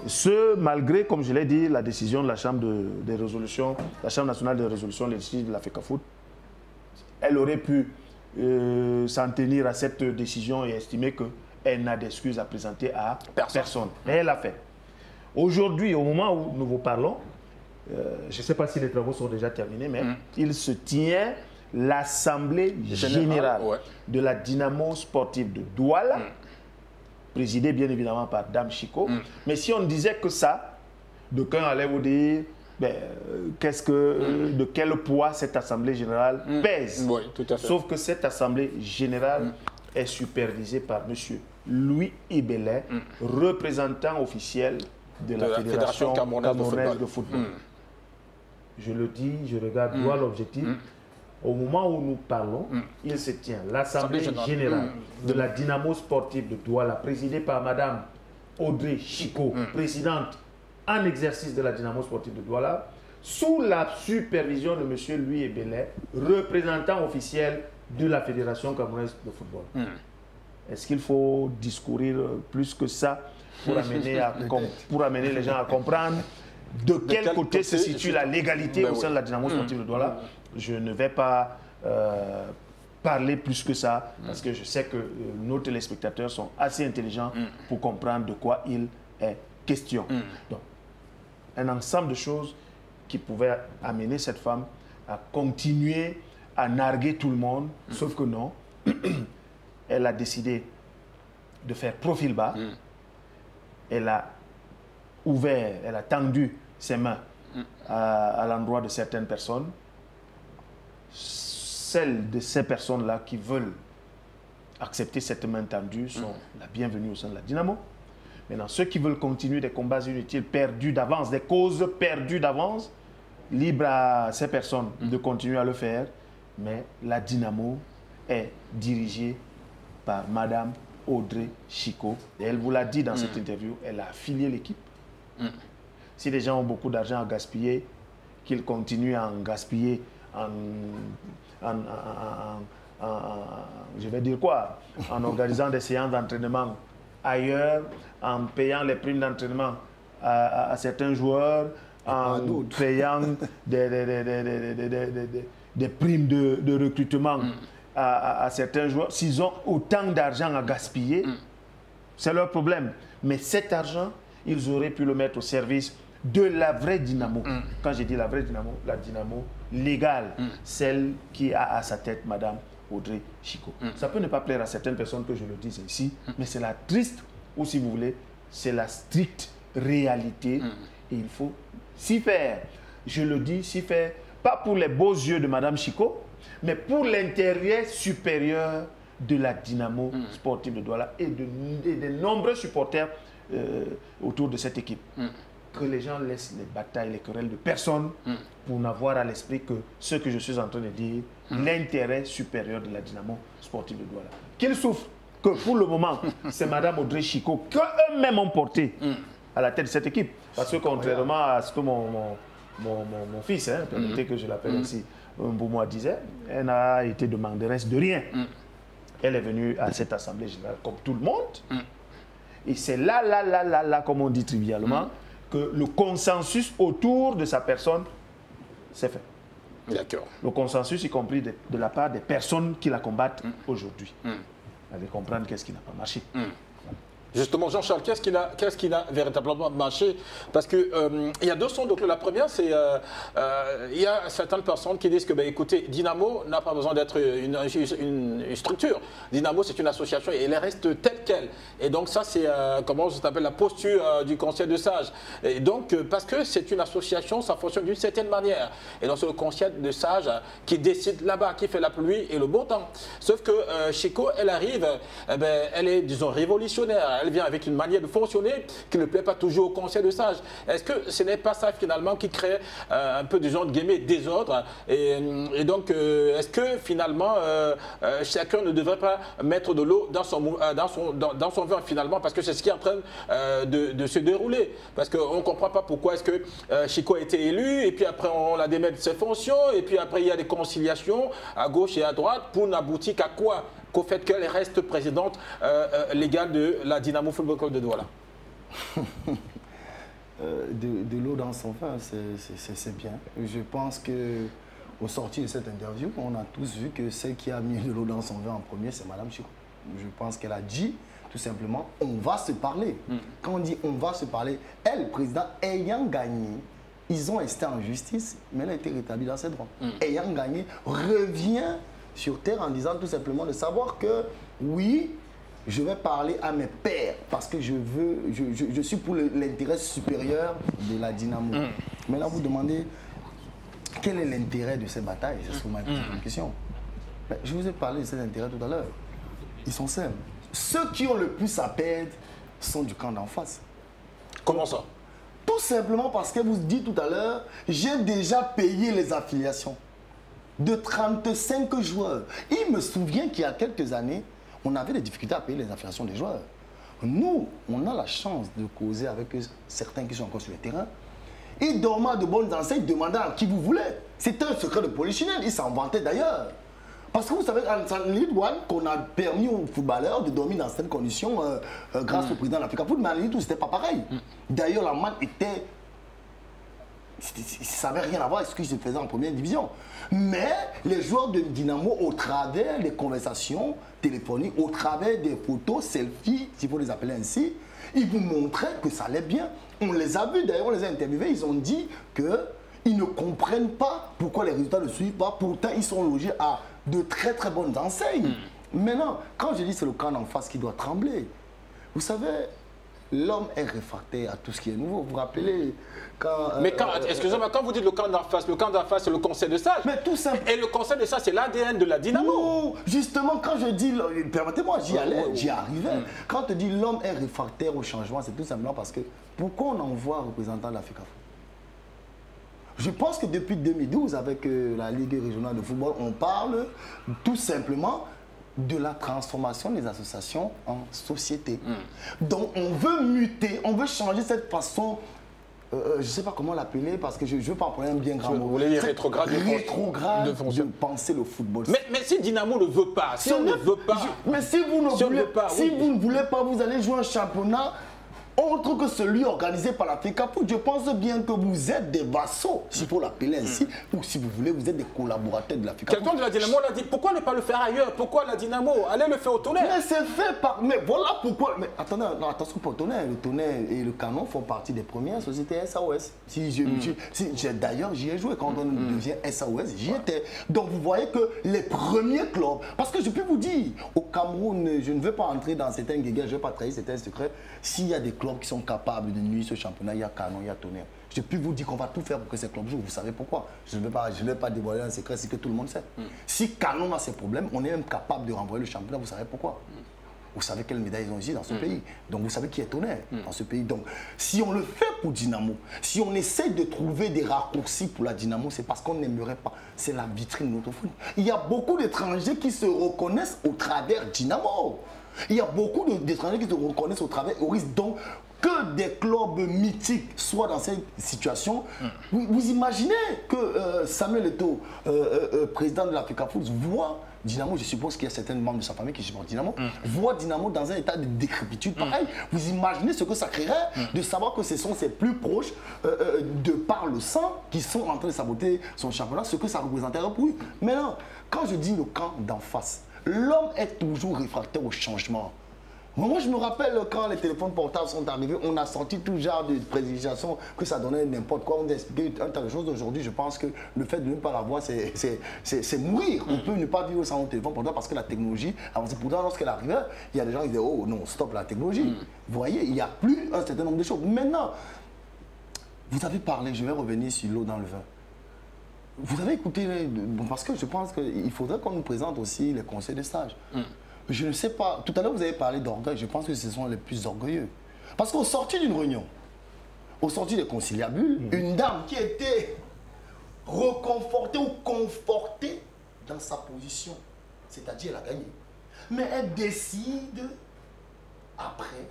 Ce, malgré, comme je l'ai dit, la décision de la Chambre des résolutions, la Chambre nationale des résolutions législatives de la FECAFOOT, elle aurait pu s'en tenir à cette décision et estimer qu'elle n'a d'excuses à présenter à personne. Et elle l'a fait. Aujourd'hui, au moment où nous vous parlons, je ne sais pas si les travaux sont déjà terminés, mais il se tient l'Assemblée générale de la Dynamo sportive de Douala, présidée bien évidemment par Dame Chico. Mais si on disait que ça, d'aucuns allaient vous dire de quel poids cette Assemblée générale pèse. Oui, tout à fait. Sauf que cette Assemblée générale est supervisée par M. Louis Ibellet, représentant officiel de la Fédération camerounaise de football. Je le dis, je regarde droit l'objectif. Au moment où nous parlons, il se tient l'Assemblée générale de la Dynamo sportive de Douala, présidée par Mme Audrey Chico, présidente en exercice de la Dynamo sportive de Douala, sous la supervision de M. Louis Ibellet, représentant officiel de la Fédération camerounaise de football. Est-ce qu'il faut discourir plus que ça pour amener les gens à comprendre de quel côté se situe la légalité au sein de la Dynamo sportive de Douala? Je ne vais pas parler plus que ça, parce que je sais que nos téléspectateurs sont assez intelligents pour comprendre de quoi il est question. Donc, un ensemble de choses qui pouvaient amener cette femme à continuer à narguer tout le monde, sauf que non, elle a décidé de faire profil bas, elle a ouvert, elle a tendu ses mains à l'endroit de certaines personnes. Celles de ces personnes-là qui veulent accepter cette main tendue sont la bienvenue au sein de la Dynamo. Maintenant, ceux qui veulent continuer des combats inutiles, perdus d'avance, des causes perdues d'avance, libre à ces personnes de continuer à le faire. Mais la Dynamo est dirigée par Mme Audrey Chico. Et elle vous l'a dit dans cette interview, elle a affilié l'équipe. Si les gens ont beaucoup d'argent à gaspiller, qu'ils continuent à en gaspiller je vais dire quoi, en organisant des séances d'entraînement ailleurs, en payant les primes d'entraînement à certains joueurs, en payant des primes de recrutement à certains joueurs. S'ils ont autant d'argent à gaspiller, c'est leur problème. Mais cet argent, ils auraient pu le mettre au service de la vraie Dynamo. Quand je dis la vraie Dynamo, la Dynamo légale, celle qui a à sa tête Mme Audrey Chico. Ça peut ne pas plaire à certaines personnes que je le dise ici, mais c'est la triste, ou si vous voulez, c'est la stricte réalité. Et il faut s'y faire. Je le dis, s'y faire, pas pour les beaux yeux de Mme Chico, mais pour l'intérêt supérieur de la Dynamo sportive de Douala et de nombreux supporters autour de cette équipe. Que les gens laissent les batailles, les querelles de personne pour n'avoir à l'esprit que ce que je suis en train de dire, l'intérêt supérieur de la Dynamo sportive de Douala. Qu'ils souffrent, que pour le moment, c'est Mme Audrey Chico qu'eux-mêmes ont porté à la tête de cette équipe. Parce que contrairement à ce que mon fils, permettez que je l'appelle ainsi, Mboumoua disait, elle n'a été demanderesse de rien. Elle est venue à cette assemblée générale comme tout le monde. Et c'est là, comme on dit trivialement, que le consensus autour de sa personne s'est fait. D'accord. Le consensus, y compris de la part des personnes qui la combattent aujourd'hui. Allez comprendre qu'est-ce qui n'a pas marché. Justement, Jean-Charles, qu'est-ce qui n'a véritablement marché? Parce qu'il y a deux sons. Donc, la première, c'est il y a certaines personnes qui disent que, écoutez, Dynamo n'a pas besoin d'être une structure. Dynamo, c'est une association et elle reste telle qu'elle. Et donc, ça, c'est, comment ça s'appelle, la posture du conseil de sages. Et donc, parce que c'est une association, ça fonctionne d'une certaine manière. Et donc, c'est le conseil de sages qui décide là-bas, qui fait la pluie et le beau temps. Sauf que Chico, elle arrive, elle est, disons, révolutionnaire. Elle vient avec une manière de fonctionner qui ne plaît pas toujours au conseil de sages. Est-ce que ce n'est pas ça finalement qui crée un peu, disons, de guillemets, désordre et donc, est-ce que finalement, chacun ne devrait pas mettre de l'eau dans son vin finalement, parce que c'est ce qui est en train de se dérouler. Parce qu'on ne comprend pas pourquoi est-ce que Chico a été élu et puis après on la démet de ses fonctions et puis après il y a des conciliations à gauche et à droite pour n'aboutir qu'à quoi? Qu'au fait qu'elle reste présidente légale de la Dynamo Football Club de Douala. de l'eau dans son vin, c'est bien. Je pense que au sortir de cette interview, on a tous vu que celle qui a mis de l'eau dans son vin en premier, c'est Mme Chico. Je pense qu'elle a dit tout simplement, on va se parler. Quand on dit on va se parler, elle, président, ayant gagné, ils ont été en justice, mais elle a été rétablie dans ses droits. Ayant gagné, revient sur terre en disant tout simplement de savoir que oui, je vais parler à mes pairs parce que je suis pour l'intérêt supérieur de la Dynamo. Mais là, vous demandez quel est l'intérêt de ces batailles? C'est ce que vous m'avez posé une question. Mais je vous ai parlé de ces intérêts tout à l'heure. Ils sont simples. Ceux qui ont le plus à perdre sont du camp d'en face. Comment ça? Tout simplement parce que vous dites tout à l'heure, j'ai déjà payé les affiliations de 35 joueurs. Il me souvient qu'il y a quelques années, on avait des difficultés à payer les affiliations des joueurs. Nous, on a la chance de causer avec certains qui sont encore sur le terrain. Ils dormaient de bonnes enseignes, demandant à qui vous voulez. C'était un secret de polichinelle, ils s'en vantaient d'ailleurs. Parce que vous savez, en Ligue 1, qu'on a permis aux footballeurs de dormir dans certaines conditions grâce au président de l'Africa Foot, mais en Ligue 2, c'était pas pareil. D'ailleurs, la manne était... Ça n'avait rien à voir avec ce qui se faisait en première division. Mais les joueurs de Dynamo, au travers des conversations téléphoniques, au travers des photos, selfies, s'il faut les appeler ainsi, ils vous montraient que ça allait bien. On les a vus, d'ailleurs, on les a interviewés, ils ont dit qu'ils ne comprennent pas pourquoi les résultats ne suivent pas. Pourtant, ils sont logés à de très très bonnes enseignes. Maintenant, quand je dis c'est le camp d'en face qui doit trembler, vous savez, l'homme est réfractaire à tout ce qui est nouveau. Vous vous rappelez quand... Mais excusez-moi, quand vous dites le camp d'en face, c'est le conseil de sage. Mais tout simple. Et le conseil de sage, c'est l'ADN de la Dynamo. Non, justement, quand je dis... Permettez-moi, j'y allais, j'y arrivais. Quand on dit l'homme est réfractaire au changement, c'est tout simplement parce que pourquoi on envoie un représentant de l'Africa Foot? Je pense que depuis 2012, avec la Ligue régionale de football, on parle tout simplement de la transformation des associations en société. Donc on veut muter, on veut changer cette façon, je ne sais pas comment l'appeler parce que je ne veux pas employer un bien grand mot. Vous voulez dire rétrograde de penser le football. Mais si Dynamo ne veut pas, si on ne veut pas... Mais si vous ne voulez pas, vous allez jouer un championnat autre que celui organisé par l'Africa Foot. Je pense bien que vous êtes des vassaux, s'il faut l'appeler ainsi, ou si vous voulez, vous êtes des collaborateurs de l'Africa Foot. Quelqu'un de la Dynamo l'a dit, pourquoi ne pas le faire ailleurs? Pourquoi la Dynamo? Allez le faire au Tonnerre. Mais c'est fait par... Mais voilà pourquoi... Mais attendez, non, attention pour le Tonnerre. Le Tonnerre et le Canon font partie des premières sociétés SAOS. D'ailleurs, j'y ai joué. Quand on devient SAOS, j'y étais. Donc vous voyez que les premiers clubs... Parce que je peux vous dire, au Cameroun, je ne veux pas entrer dans certains guéguerres, je ne veux pas trahir certains secrets. S'il y a des clubs qui sont capables de nuire ce championnat, il y a Canon, il y a Tonnerre. Je peux vous dire qu'on va tout faire pour que ces clubs jouent. Vous savez pourquoi? Je ne vais pas dévoiler un secret, c'est que tout le monde sait. Si Canon a ses problèmes, on est même capable de renvoyer le championnat. Vous savez pourquoi? Vous savez quelles médailles ils ont ici dans ce pays. Donc vous savez qui est Tonnerre dans ce pays. Donc si on le fait pour Dynamo, si on essaie de trouver des raccourcis pour la Dynamo, c'est parce qu'on n'aimerait pas. C'est la vitrine de notre foot. Il y a beaucoup d'étrangers qui se reconnaissent au travers Dynamo. Il y a beaucoup d'étrangers qui se reconnaissent au travers au risque. Donc, que des clubs mythiques soient dans cette situation, vous imaginez que Samuel Eto'o, président de l'Africa Foot, voit Dynamo, je suppose qu'il y a certains membres de sa famille qui supportent Dynamo, voit Dynamo dans un état de décrépitude pareil. Vous imaginez ce que ça créerait de savoir que ce sont ses plus proches, de par le sang, qui sont en train de saboter son championnat, ce que ça représenterait pour lui. Maintenant, quand je dis le camp d'en face, l'homme est toujours réfractaire au changement. Moi, je me rappelle quand les téléphones portables sont arrivés, on a sorti tout genre de précisions que ça donnait n'importe quoi. On a expliqué un tas de choses. Aujourd'hui, je pense que le fait de ne pas l'avoir, c'est mourir. On peut ne pas vivre sans un téléphone portable parce que la technologie avance. Pourtant, lorsqu'elle arrivait, il y a des gens qui disaient « Oh non, stop la technologie ». Vous voyez, il n'y a plus un certain nombre de choses. Maintenant, vous avez parlé, je vais revenir sur l'eau dans le vin. Vous avez écouté, parce que je pense qu'il faudrait qu'on nous présente aussi les conseils de stage. Je ne sais pas, tout à l'heure vous avez parlé d'orgueil, je pense que ce sont les plus orgueilleux. Parce qu'au sorti d'une réunion, au sorti des conciliabules, une dame qui était reconfortée ou confortée dans sa position, c'est-à-dire elle a gagné. Mais elle décide, après,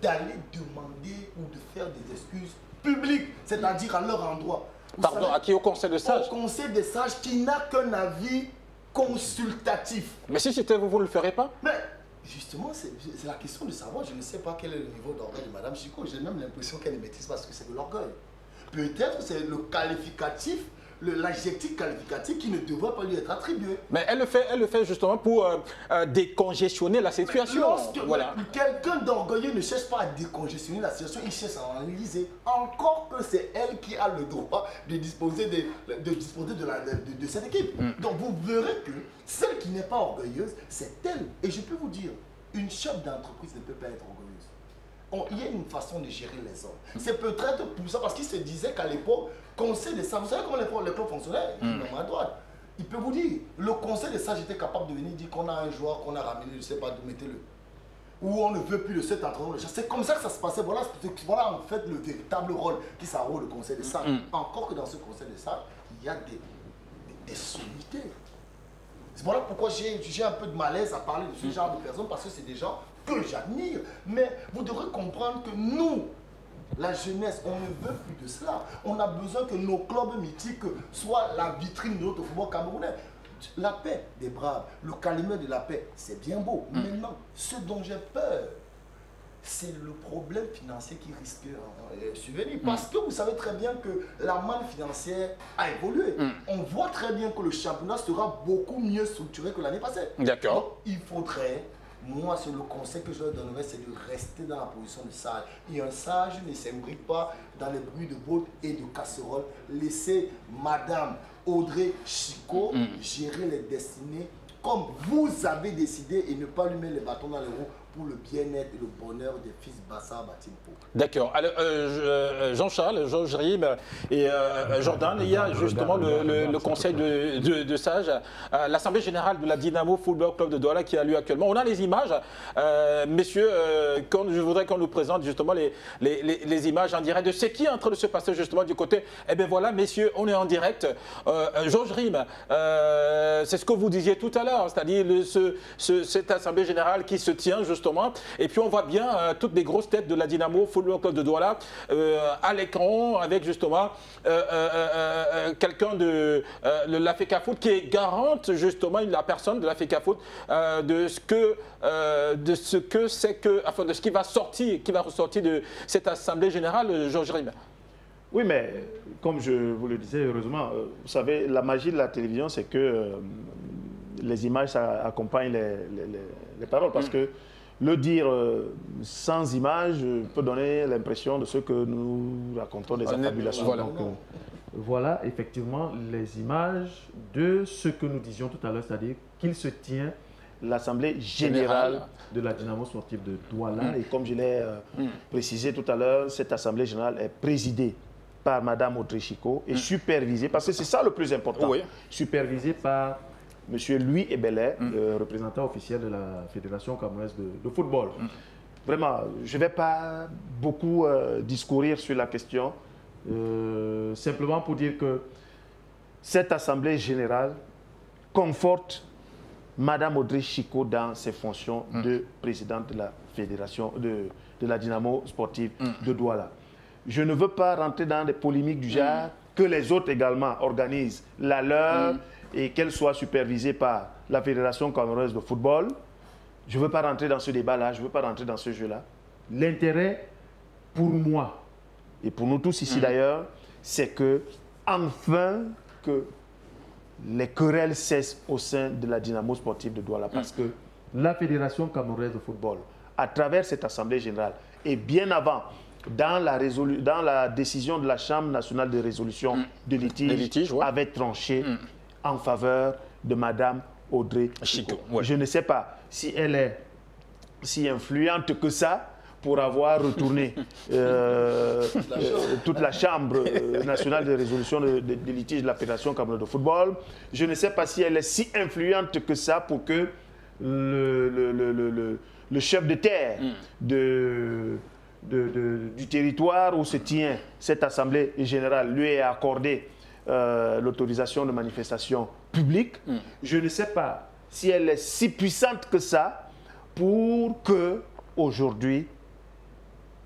d'aller demander ou de faire des excuses publiques, c'est-à-dire à leur endroit. Pardon, savez, à qui? Au conseil de sages? Au conseil des sages qui n'a qu'un avis consultatif. Mais si c'était vous, vous ne le ferez pas? Mais Justement, c'est la question de savoir. Je ne sais pas quel est le niveau d'orgueil de Mme Chico. J'ai même l'impression qu'elle ne maîtrise pas ce que c'est de l'orgueil. Peut-être c'est le qualificatif, l'adjectif qualificatif qui ne devrait pas lui être attribué. Mais elle le fait justement pour décongestionner la situation. Lorsque voilà. quelqu'un d'orgueilleux ne cherche pas à décongestionner la situation, il cherche à analyser. Encore que c'est elle qui a le droit de disposer de cette équipe. Donc vous verrez que celle qui n'est pas orgueilleuse, c'est elle. Et je peux vous dire, une chef d'entreprise ne peut pas être orgueilleuse. Il y a une façon de gérer les hommes. C'est peut-être pour ça, parce qu'il se disait qu'à l'époque, conseil des sages, vous savez comment les clubs fonctionnaient, même à droite. Il peut vous dire, le conseil des sages était capable de venir dire qu'on a un joueur qu'on a ramené, je ne sais pas, mettez-le. Ou on ne veut plus de cet entraîneur. C'est comme ça que ça se passait. Voilà en fait le véritable rôle qui s'arrose le conseil des sages. Encore que dans ce conseil des sages, il y a des sommités. Voilà pourquoi j'ai un peu de malaise à parler de ce genre de personnes, parce que c'est des gens que j'admire. Mais vous devrez comprendre que nous, la jeunesse, on ne veut plus de cela. On a besoin que nos clubs mythiques soient la vitrine de notre football camerounais. La paix des braves, le calumet de la paix, c'est bien beau. Maintenant, ce dont j'ai peur, c'est le problème financier qui risque de survenir. Parce que vous savez très bien que la manne financière a évolué. On voit très bien que le championnat sera beaucoup mieux structuré que l'année passée. D'accord. Il faudrait, moi, c'est le conseil que je leur donnerais, c'est de rester dans la position de sage. Et un sage ne s'imbrique pas dans les bruits de bottes et de casseroles. Laissez Madame Audrey Chico gérer les destinées comme vous avez décidé et ne pas lui mettre les bâtons dans les roues pour le bien-être et le bonheur des fils Bassar Batimpo. D'accord. Jean-Charles, Georges Rime et Jordan, il y a justement le conseil de sages, l'Assemblée générale de la Dynamo Football Club de Douala qui a lieu actuellement. On a les images. Messieurs, je voudrais qu'on nous présente justement les images en direct de ce qui est en train de se passer justement du côté. Eh bien voilà, messieurs, on est en direct. Georges Rime, c'est ce que vous disiez tout à l'heure, c'est-à-dire cette Assemblée générale qui se tient justement. Et puis on voit bien toutes les grosses têtes de la Dynamo Football Club de Douala à l'écran avec justement quelqu'un de l'Africa-Foot qui est garante justement, la personne de l'Africa-Foot de ce qui va ressortir de cette Assemblée générale, Georges Rime. Oui, mais comme je vous le disais, heureusement, vous savez, la magie de la télévision, c'est que les images ça accompagnent les paroles, parce que le dire sans image peut donner l'impression de ce que nous racontons des affabulations. Voilà. Donc, voilà effectivement les images de ce que nous disions tout à l'heure, c'est-à-dire qu'il se tient l'Assemblée générale de la Dynamo sportive de Douala. Et comme je l'ai précisé tout à l'heure, cette Assemblée générale est présidée par Mme Audrey Chico et supervisée, parce que c'est ça le plus important, supervisée par M. Louis Ebele, le représentant officiel de la Fédération camerounaise de football. Vraiment, je ne vais pas beaucoup discourir sur la question, simplement pour dire que cette Assemblée générale conforte Mme Audrey Chico dans ses fonctions de présidente de la Fédération de la Dynamo sportive de Douala. Je ne veux pas rentrer dans des polémiques du genre que les autres également organisent la leur, et qu'elle soit supervisée par la Fédération camerounaise de football. Je ne veux pas rentrer dans ce débat-là, je ne veux pas rentrer dans ce jeu-là. L'intérêt pour moi, et pour nous tous ici d'ailleurs, c'est que, enfin, que les querelles cessent au sein de la Dynamo sportive de Douala. Parce que la Fédération camerounaise de football, à travers cette Assemblée générale, et bien avant, dans la décision de la Chambre nationale de résolution de litige, avait tranché en faveur de Mme Audrey Chico. Je ne sais pas si elle est si influente que ça pour avoir retourné toute la Chambre nationale de résolution de litige de la Fédération camerounaise de football. Je ne sais pas si elle est si influente que ça pour que le chef de terre du territoire où se tient cette Assemblée générale lui ait accordé l'autorisation de manifestation publique. Je ne sais pas si elle est si puissante que ça pour que, aujourd'hui,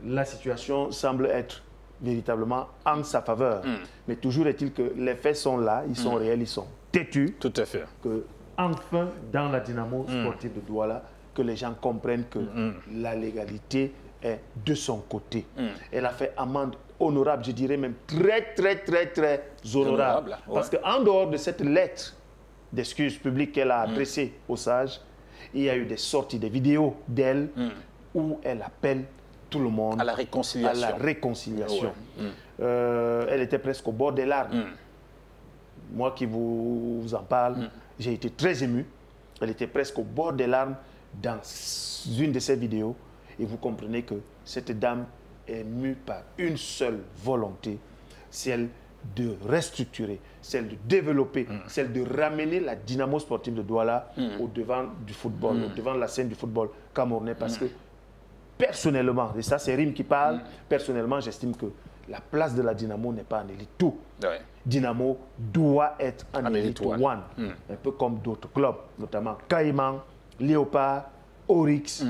la situation semble être véritablement en sa faveur. Mais toujours est-il que les faits sont là, ils sont réels, ils sont têtus. Tout à fait. Que, enfin, dans la Dynamo sportive de Douala, que les gens comprennent que la légalité est de son côté. Elle a fait amende honorable, je dirais même très honorable. Parce qu'en dehors de cette lettre d'excuses publiques qu'elle a adressée aux sages, il y a eu des sorties, des vidéos d'elle où elle appelle tout le monde à la réconciliation. Elle était presque au bord des larmes. Moi qui vous en parle, j'ai été très ému. Elle était presque au bord des larmes dans une de ces vidéos. Et vous comprenez que cette dame est mue par une seule volonté, celle de restructurer, celle de développer, celle de ramener la Dynamo sportive de Douala au devant du football, au devant de la scène du football camerounais. Parce que personnellement, et ça c'est Rim qui parle, personnellement j'estime que la place de la Dynamo n'est pas en Elite 2. Dynamo doit être en Elite 1, un peu comme d'autres clubs, notamment Caïman, Léopard, Oryx.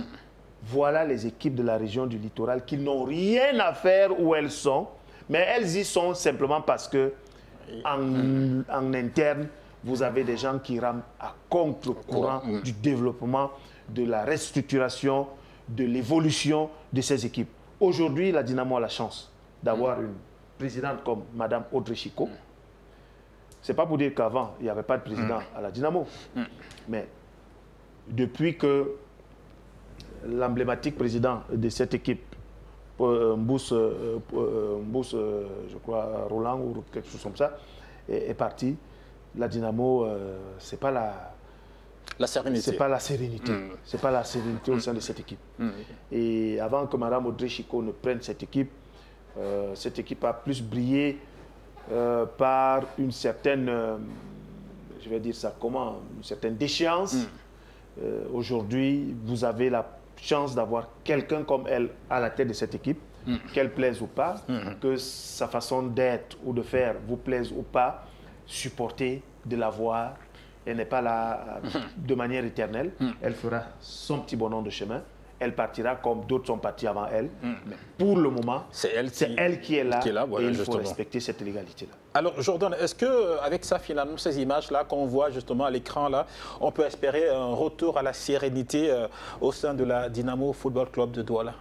Voilà les équipes de la région du littoral qui n'ont rien à faire où elles sont, mais elles y sont simplement parce que en interne, vous avez des gens qui rament à contre-courant du développement, de la restructuration, de l'évolution de ces équipes. Aujourd'hui, la Dynamo a la chance d'avoir une présidente comme Mme Audrey Chico. Ce n'est pas pour dire qu'avant, il n'y avait pas de président à la Dynamo. Mais depuis que l'emblématique président de cette équipe, Mbous, je crois, Roland ou quelque chose comme ça, est parti, la Dynamo, ce n'est pas la sérénité. C'est pas la sérénité. C'est pas la sérénité au sein de cette équipe. Et avant que Mme Audrey Chico ne prenne cette équipe a plus brillé par une certaine, je vais dire ça comment, une certaine déchéance. Aujourd'hui, vous avez la chance d'avoir quelqu'un comme elle à la tête de cette équipe, qu'elle plaise ou pas, que sa façon d'être ou de faire vous plaise ou pas, supporter de la voir. Elle n'est pas là de manière éternelle. Elle fera son petit bonhomme de chemin. Elle partira comme d'autres sont partis avant elle. Mais pour le moment, c'est elle qui est là, voilà, et il faut respecter cette légalité-là. Alors Jordan, est-ce qu'avec ça, finalement, ces images-là qu'on voit justement à l'écran, là, on peut espérer un retour à la sérénité au sein de la Dynamo Football Club de Douala?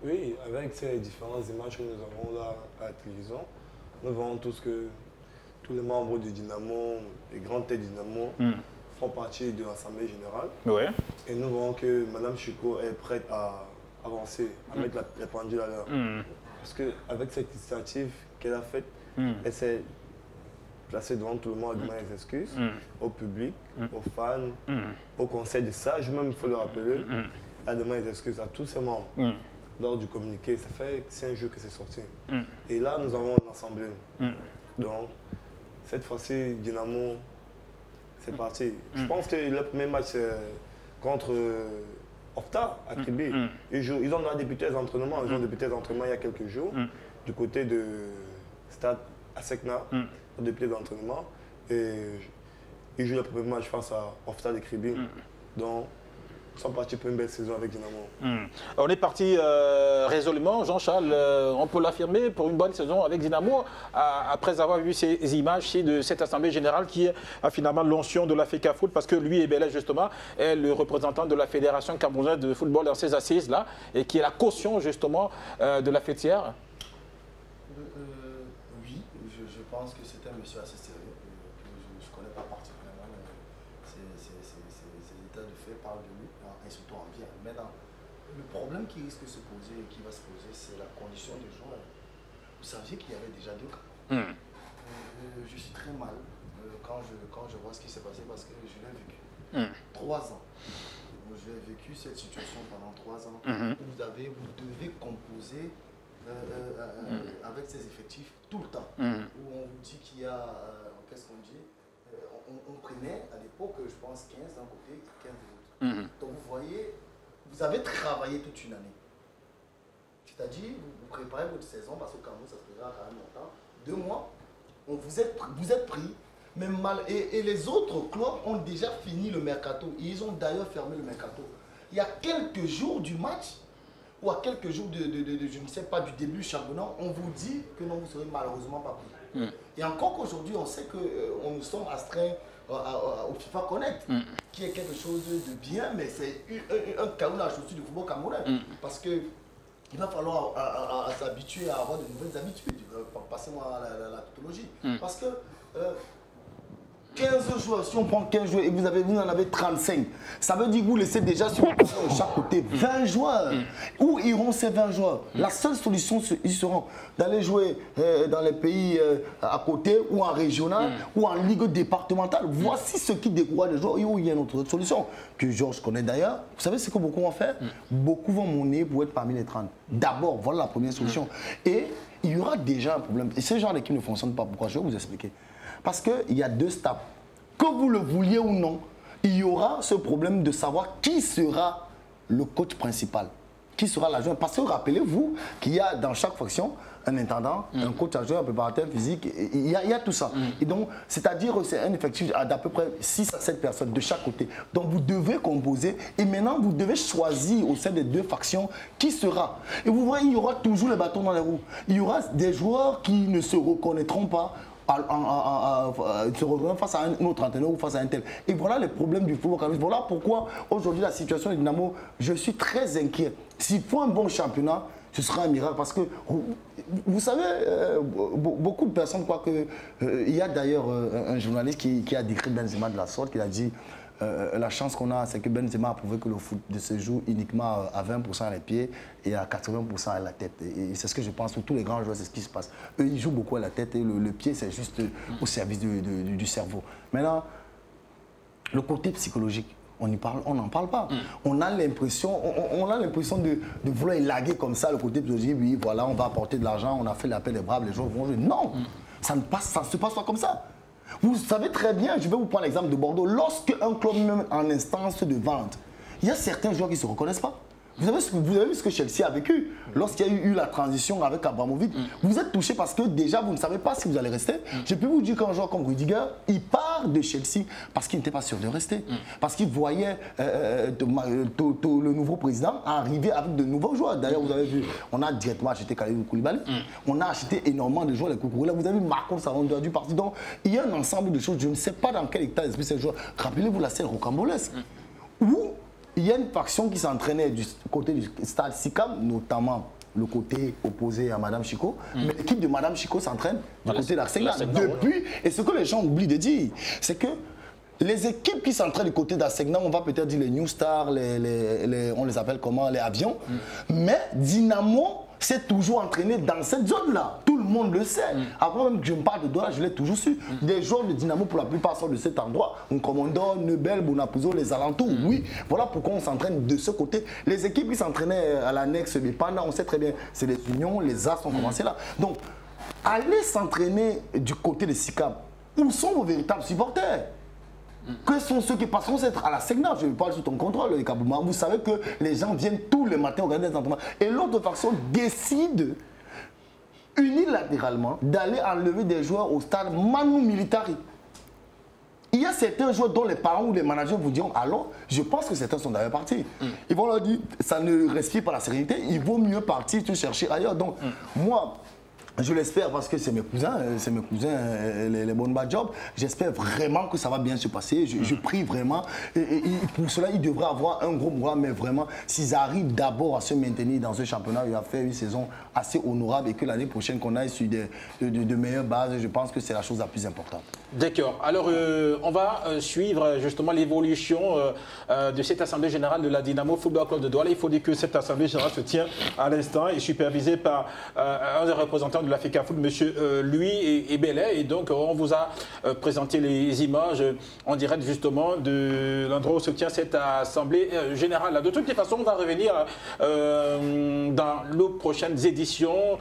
Oui, avec ces différentes images que nous avons là à la télévision, nous voyons tous que tous les membres du Dynamo, les grandes têtes du Dynamo, font partie de l'Assemblée générale. Et nous voyons que Mme Chico est prête à avancer, à mettre la pendule à l'heure. Parce qu'avec cette initiative qu'elle a faite, elle s'est placée devant tout le monde à demander des excuses au public, aux fans, au conseil des sages, même il faut le rappeler, à demander des excuses à tous ses membres. Lors du communiqué, ça fait 5 jours que c'est sorti. Et là, nous avons une assemblée. Donc, cette fois-ci, Dynamo, c'est parti. Je pense que le premier match contre Ofta à Kribi, ils ont débuté les entraînements. Ils ont débuté les entraînements il y a quelques jours, du côté de Stade Asekna, ils ont débuté les entraînements. Et ils jouent le premier match face à Ofta de Kribi. Donc, ils sont partis pour une belle saison avec Dynamo. On est parti résolument, Jean-Charles, on peut l'affirmer, pour une bonne saison avec Dynamo, après avoir vu ces images de cette Assemblée Générale qui a finalement l'onction de la FECAFOOT, parce que lui, Ebele, justement, est le représentant de la Fédération camerounaise de football dans ces assises-là, et qui est la caution, justement, de la fêtière. Oui, je pense que c'est un monsieur assez sérieux, que je ne connais pas particulièrement, mais ses états de fait parlent de lui. Et surtout en bien. Maintenant, le problème qui risque de se poser et qui va se poser, c'est la condition des joueurs. Vous saviez qu'il y avait déjà 2 cas. Je suis très mal quand je vois ce qui s'est passé parce que je l'ai vécu. 3 ans. J'ai vécu cette situation pendant 3 ans. Vous devez composer avec ces effectifs tout le temps. Où on vous dit qu'il y a, qu'est-ce qu'on dit, on prenait à l'époque, je pense, 15 d'un côté, 15 de l'autre. Donc vous voyez, vous avez travaillé toute une année. C'est-à-dire, vous préparez votre saison parce que Cameroun, ça se fera quand même longtemps. 2 mois, vous êtes pris, même mal. Et les autres clubs ont déjà fini le mercato. Et ils ont d'ailleurs fermé le mercato. Il y a quelques jours du match, ou à quelques jours de je ne sais pas, du début du championnat, on vous dit que non, vous ne serez malheureusement pas pris. Et encore qu'aujourd'hui, on sait que nous sommes astreints au FIFA Connect, qui est quelque chose de bien, mais c'est un caillou dans la chaussure du football camerounais. Parce que il va falloir s'habituer à avoir de nouvelles habitudes. Passez-moi la tautologie. Parce que 15 joueurs, si on prend 15 joueurs et vous en avez 35, ça veut dire que vous laissez déjà sur chaque côté 20 joueurs. Où iront ces 20 joueurs? La seule solution, ils seront d'aller jouer dans les pays à côté ou en régional ou en ligue départementale. Voici ce qui décourage les joueurs. Il y a une autre solution que Georges connaît d'ailleurs. Vous savez ce que beaucoup vont faire? Beaucoup vont monnaie pour être parmi les 30. D'abord, voilà la première solution. Et il y aura déjà un problème. Et ce genre d'équipe ne fonctionne pas. Pourquoi? Je vais vous expliquer. Parce qu'il y a deux staffs. Que vous le vouliez ou non, il y aura ce problème de savoir qui sera le coach principal, qui sera l'adjoint. Parce que rappelez-vous qu'il y a dans chaque faction un intendant, un coach adjoint, un préparateur physique, il y a tout ça. Et donc, c'est-à-dire que c'est un effectif d'à peu près 6 à 7 personnes de chaque côté. Donc, vous devez composer et maintenant, vous devez choisir au sein des deux factions qui sera. Et vous voyez, il y aura toujours les bâtons dans les roues. Il y aura des joueurs qui ne se reconnaîtront pas se retrouver face à un autre entraîneur ou face à un tel. Et voilà les problèmes du football camerounais. Voilà pourquoi aujourd'hui la situation du Dynamo, je suis très inquiet. S'il faut un bon championnat, ce sera un miracle parce que, vous savez, beaucoup de personnes croient que... il y a d'ailleurs un journaliste qui a décrit Benzema de la sorte, qui a dit la chance qu'on a, c'est que Benzema a prouvé que le foot se joue uniquement à 20% à les pieds et à 80% à la tête. Et c'est ce que je pense pour tous les grands joueurs, c'est ce qui se passe. Eux, ils jouent beaucoup à la tête et le pied, c'est juste au service du cerveau. Maintenant, le côté psychologique, on n'en parle pas. On a l'impression de vouloir élaguer comme ça le côté psychologique. Oui, voilà, on va apporter de l'argent, on a fait l'appel des braves, les joueurs vont jouer. Non, ça ne se passe pas comme ça. Vous savez très bien, je vais vous prendre l'exemple de Bordeaux. Lorsque un club même en instance de vente, il y a certains joueurs qui ne se reconnaissent pas. Vous avez vu ce que Chelsea a vécu lorsqu'il y a eu la transition avec Abramovich. Vous êtes touché parce que déjà vous ne savez pas si vous allez rester. Je peux vous dire qu'un joueur comme Rudiger, il part de Chelsea parce qu'il n'était pas sûr de rester. Parce qu'il voyait le nouveau président arriver avec de nouveaux joueurs. D'ailleurs, vous avez vu, on a directement acheté Kalidou Koulibaly. On a acheté énormément de joueurs, les Koukourela. Vous avez vu Marco Saranda du parti. Donc, il y a un ensemble de choses. Je ne sais pas dans quel état d'esprit ces joueurs. Rappelez-vous la scène rocambolesque. Où il y a une faction qui s'entraînait du côté du stade SICAM, notamment le côté opposé à Mme Chico. Mais l'équipe de Mme Chico s'entraîne du côté d'Arsena. Depuis, et ce que les gens oublient de dire, c'est que les équipes qui s'entraînent du côté d'Arsena, on va peut-être dire les New Stars, on les appelle comment, les avions. Mais Dynamo s'est toujours entraîné dans cette zone-là. Tout le monde le sait. Avant même que je me parle de Douala, je l'ai toujours su. Des joueurs de Dynamo, pour la plupart, sont de cet endroit. Commandant, Nebel, Bonapuzo, les alentours. Oui, voilà pourquoi on s'entraîne de ce côté. Les équipes qui s'entraînaient à l'annexe de Panda, on sait très bien, c'est les Unions, les As ont commencé là. Donc, allez s'entraîner du côté de SICAM. Où sont vos véritables supporters? Que sont ceux qui passeront être à la Segna? Je parle sous ton contrôle, les Kabouma. Vous savez que les gens viennent tous les matins regarder les entraînements. Et l'autre faction décide unilatéralement d'aller enlever des joueurs au stade Manu Militari. Il y a certains joueurs dont les parents ou les managers vous diront alors, je pense que certains sont d'ailleurs partis. Ils vont leur dire, ça ne respire pas la sérénité, il vaut mieux partir te chercher ailleurs. Donc, moi, je l'espère parce que c'est mes cousins, les bonnes bad jobs. J'espère vraiment que ça va bien se passer. Je prie vraiment. Et pour cela, ils devraient avoir un gros moral, mais vraiment, s'ils arrivent d'abord à se maintenir dans ce championnat, il va faire une saison assez honorable et que l'année prochaine, qu'on aille sur de meilleures bases, je pense que c'est la chose la plus importante. D'accord. Alors, on va suivre justement l'évolution de cette Assemblée Générale de la Dynamo Football Club de Douala. Il faut dire que cette Assemblée Générale se tient à l'instant et supervisée par un des représentants de l'Africa Foot, M. Louis et Bellet. Et donc, on vous a présenté les images en direct justement de l'endroit où se tient cette Assemblée Générale. De toutes les façons, on va revenir dans nos prochaines éditions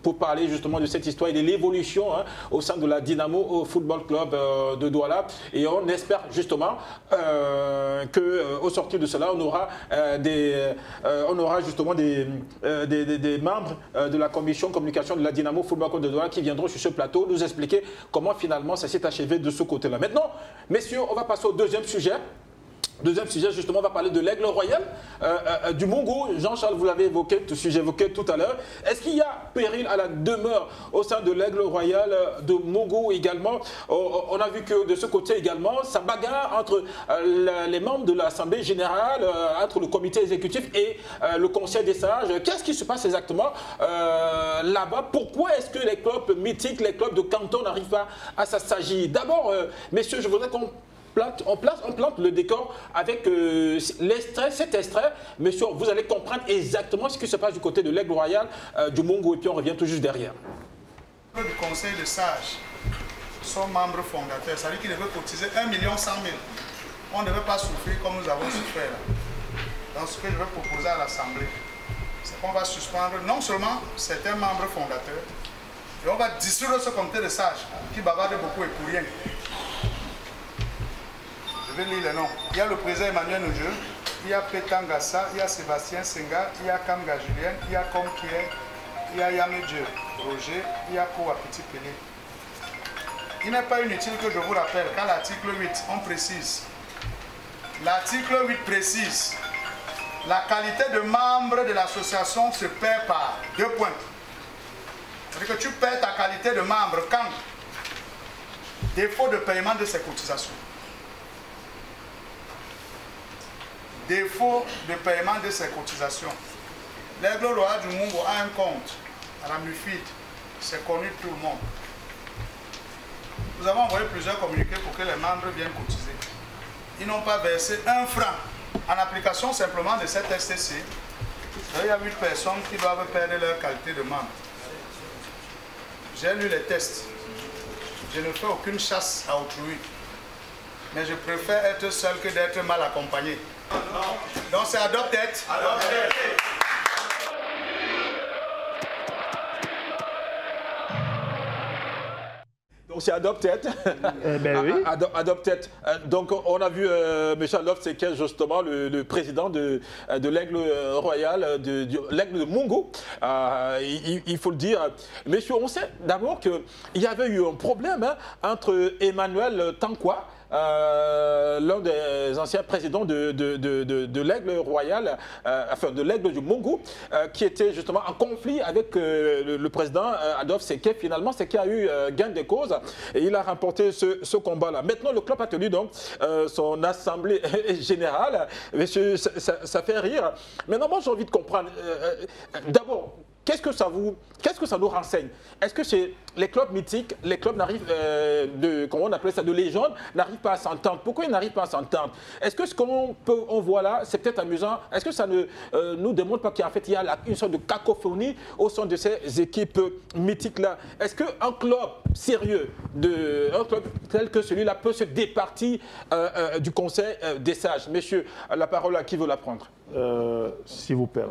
pour parler justement de cette histoire et de l'évolution au sein de la Dynamo au Football Club de Douala. Et on espère justement qu'au sortir de cela, on aura justement des membres de la commission communication de la Dynamo Football Club de Douala qui viendront sur ce plateau nous expliquer comment finalement ça s'est achevé de ce côté-là. Maintenant, messieurs, on va passer au deuxième sujet. Deuxième sujet, justement, on va parler de l'Aigle Royal du Mongo. Jean-Charles, vous l'avez évoqué, ce sujet évoqué tout à l'heure. Est-ce qu'il y a péril à la demeure au sein de l'Aigle Royal de Mongo également? On a vu que de ce côté également, ça bagarre entre les membres de l'Assemblée générale, entre le comité exécutif et le conseil des sages. Qu'est-ce qui se passe exactement là-bas? Pourquoi est-ce que les clubs mythiques, les clubs de canton n'arrivent pas à s'assagir? D'abord, messieurs, je voudrais qu'on plante le décor avec cet extrait. Monsieur, vous allez comprendre exactement ce qui se passe du côté de l'Aigle Royal du Mongo et puis on revient tout juste derrière. Le conseil de sages sont membres fondateurs, ça veut dire qu'ils devaient cotiser 1 100 000. On ne devait pas souffrir comme nous avons souffert là. Donc ce que je vais proposer à l'Assemblée, c'est qu'on va suspendre non seulement certains membres fondateurs, et on va dissoudre ce comité de sages qui bavarde beaucoup et pour rien. Je vais lire les noms. Il y a le président Emmanuel Noujeu, il y a Pétangassa, il y a Sébastien Senga, il y a Kamga Julien, il y a Comkier, il y a Yamedje Roger, il y a Koua Petit Pelé. Il n'est pas inutile que je vous rappelle qu'à l'article 8, on précise. L'article 8 précise la qualité de membre de l'association se perd par 2 points. C'est-à-dire que tu perds ta qualité de membre quand défaut de paiement de ses cotisations. Défaut de paiement de ses cotisations. L'Aigle Royal du Mongo a un compte à la MUFID, c'est connu de tout le monde. Nous avons envoyé plusieurs communiqués pour que les membres viennent cotiser. Ils n'ont pas versé 1 franc en application simplement de cette STC. Il y a 8 personnes qui doivent perdre leur qualité de membre. J'ai lu les tests. Je ne fais aucune chasse à autrui. Mais je préfère être seul que d'être mal accompagné. Donc c'est adopté. Donc c'est Adopted. Ben oui. Adopted. Donc on a vu M. Alof Sekej, justement, le président de l'Aigle Royal, de l'Aigle de Mongo. Il faut le dire. Messieurs, on sait d'abord qu'il y avait eu un problème entre Emmanuel Tankwa, l'un des anciens présidents de l'Aigle Royal, enfin de l'Aigle du Mongo, qui était justement en conflit avec le président Adolphe Sekej. Finalement, c'est qu'il a eu gain de cause et il a remporté ce combat-là. Maintenant, le club a tenu donc son assemblée générale. Monsieur, ça fait rire. Maintenant, moi, j'ai envie de comprendre. D'abord, qu'est-ce que ça nous renseigne? Est-ce que c'est les clubs mythiques, les clubs n'arrivent comment on appelle ça, de légende, n'arrivent pas à s'entendre? Pourquoi ils n'arrivent pas à s'entendre? Est-ce que ce qu'on voit là, c'est peut-être amusant? Est-ce que ça ne nous démontre pas qu'en fait il y a une sorte de cacophonie au sein de ces équipes mythiques là? Est-ce qu'un club sérieux, un club tel que celui-là peut se départir du conseil des sages? Messieurs, la parole à qui veut la prendre? S'il vous plaît.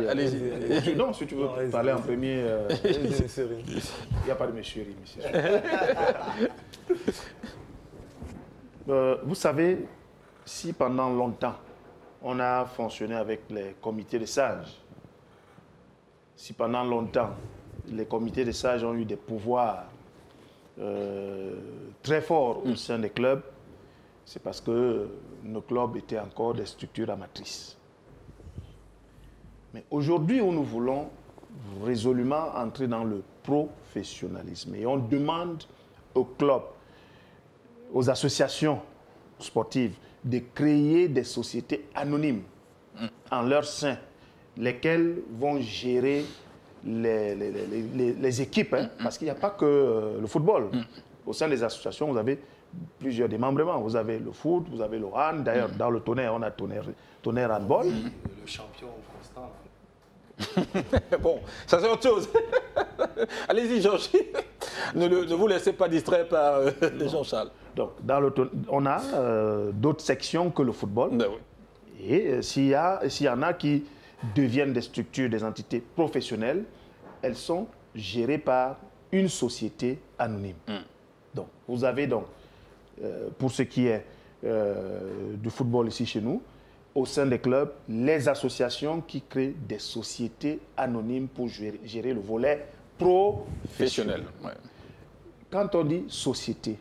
Allez-y. Non, si tu veux parler en premier. Il n'y a pas de monsieur. Vous savez, si pendant longtemps, on a fonctionné avec les comités de sages, si pendant longtemps, les comités de sages ont eu des pouvoirs très forts au sein des clubs, c'est parce que nos clubs étaient encore des structures amatrices. Mais aujourd'hui où nous voulons résolument entrer dans le professionnalisme et on demande aux clubs, aux associations sportives de créer des sociétés anonymes en leur sein, lesquelles vont gérer les équipes, parce qu'il n'y a pas que le football. Au sein des associations, vous avez plusieurs démembrements. Vous avez le foot, vous avez le hand. D'ailleurs, dans le tonnerre, on a tonnerre handball. Le champion constant. Bon, ça c'est autre chose. Allez-y, Georges. Ne vous laissez pas distraire par Jean-Charles. Donc, on a d'autres sections que le football. Ben oui. Et s'il y en a qui deviennent des structures, des entités professionnelles, elles sont gérées par une société anonyme. Donc, vous avez donc, pour ce qui est du football ici chez nous, au sein des clubs, les associations qui créent des sociétés anonymes pour gérer le volet professionnel. Ouais. Quand on dit société,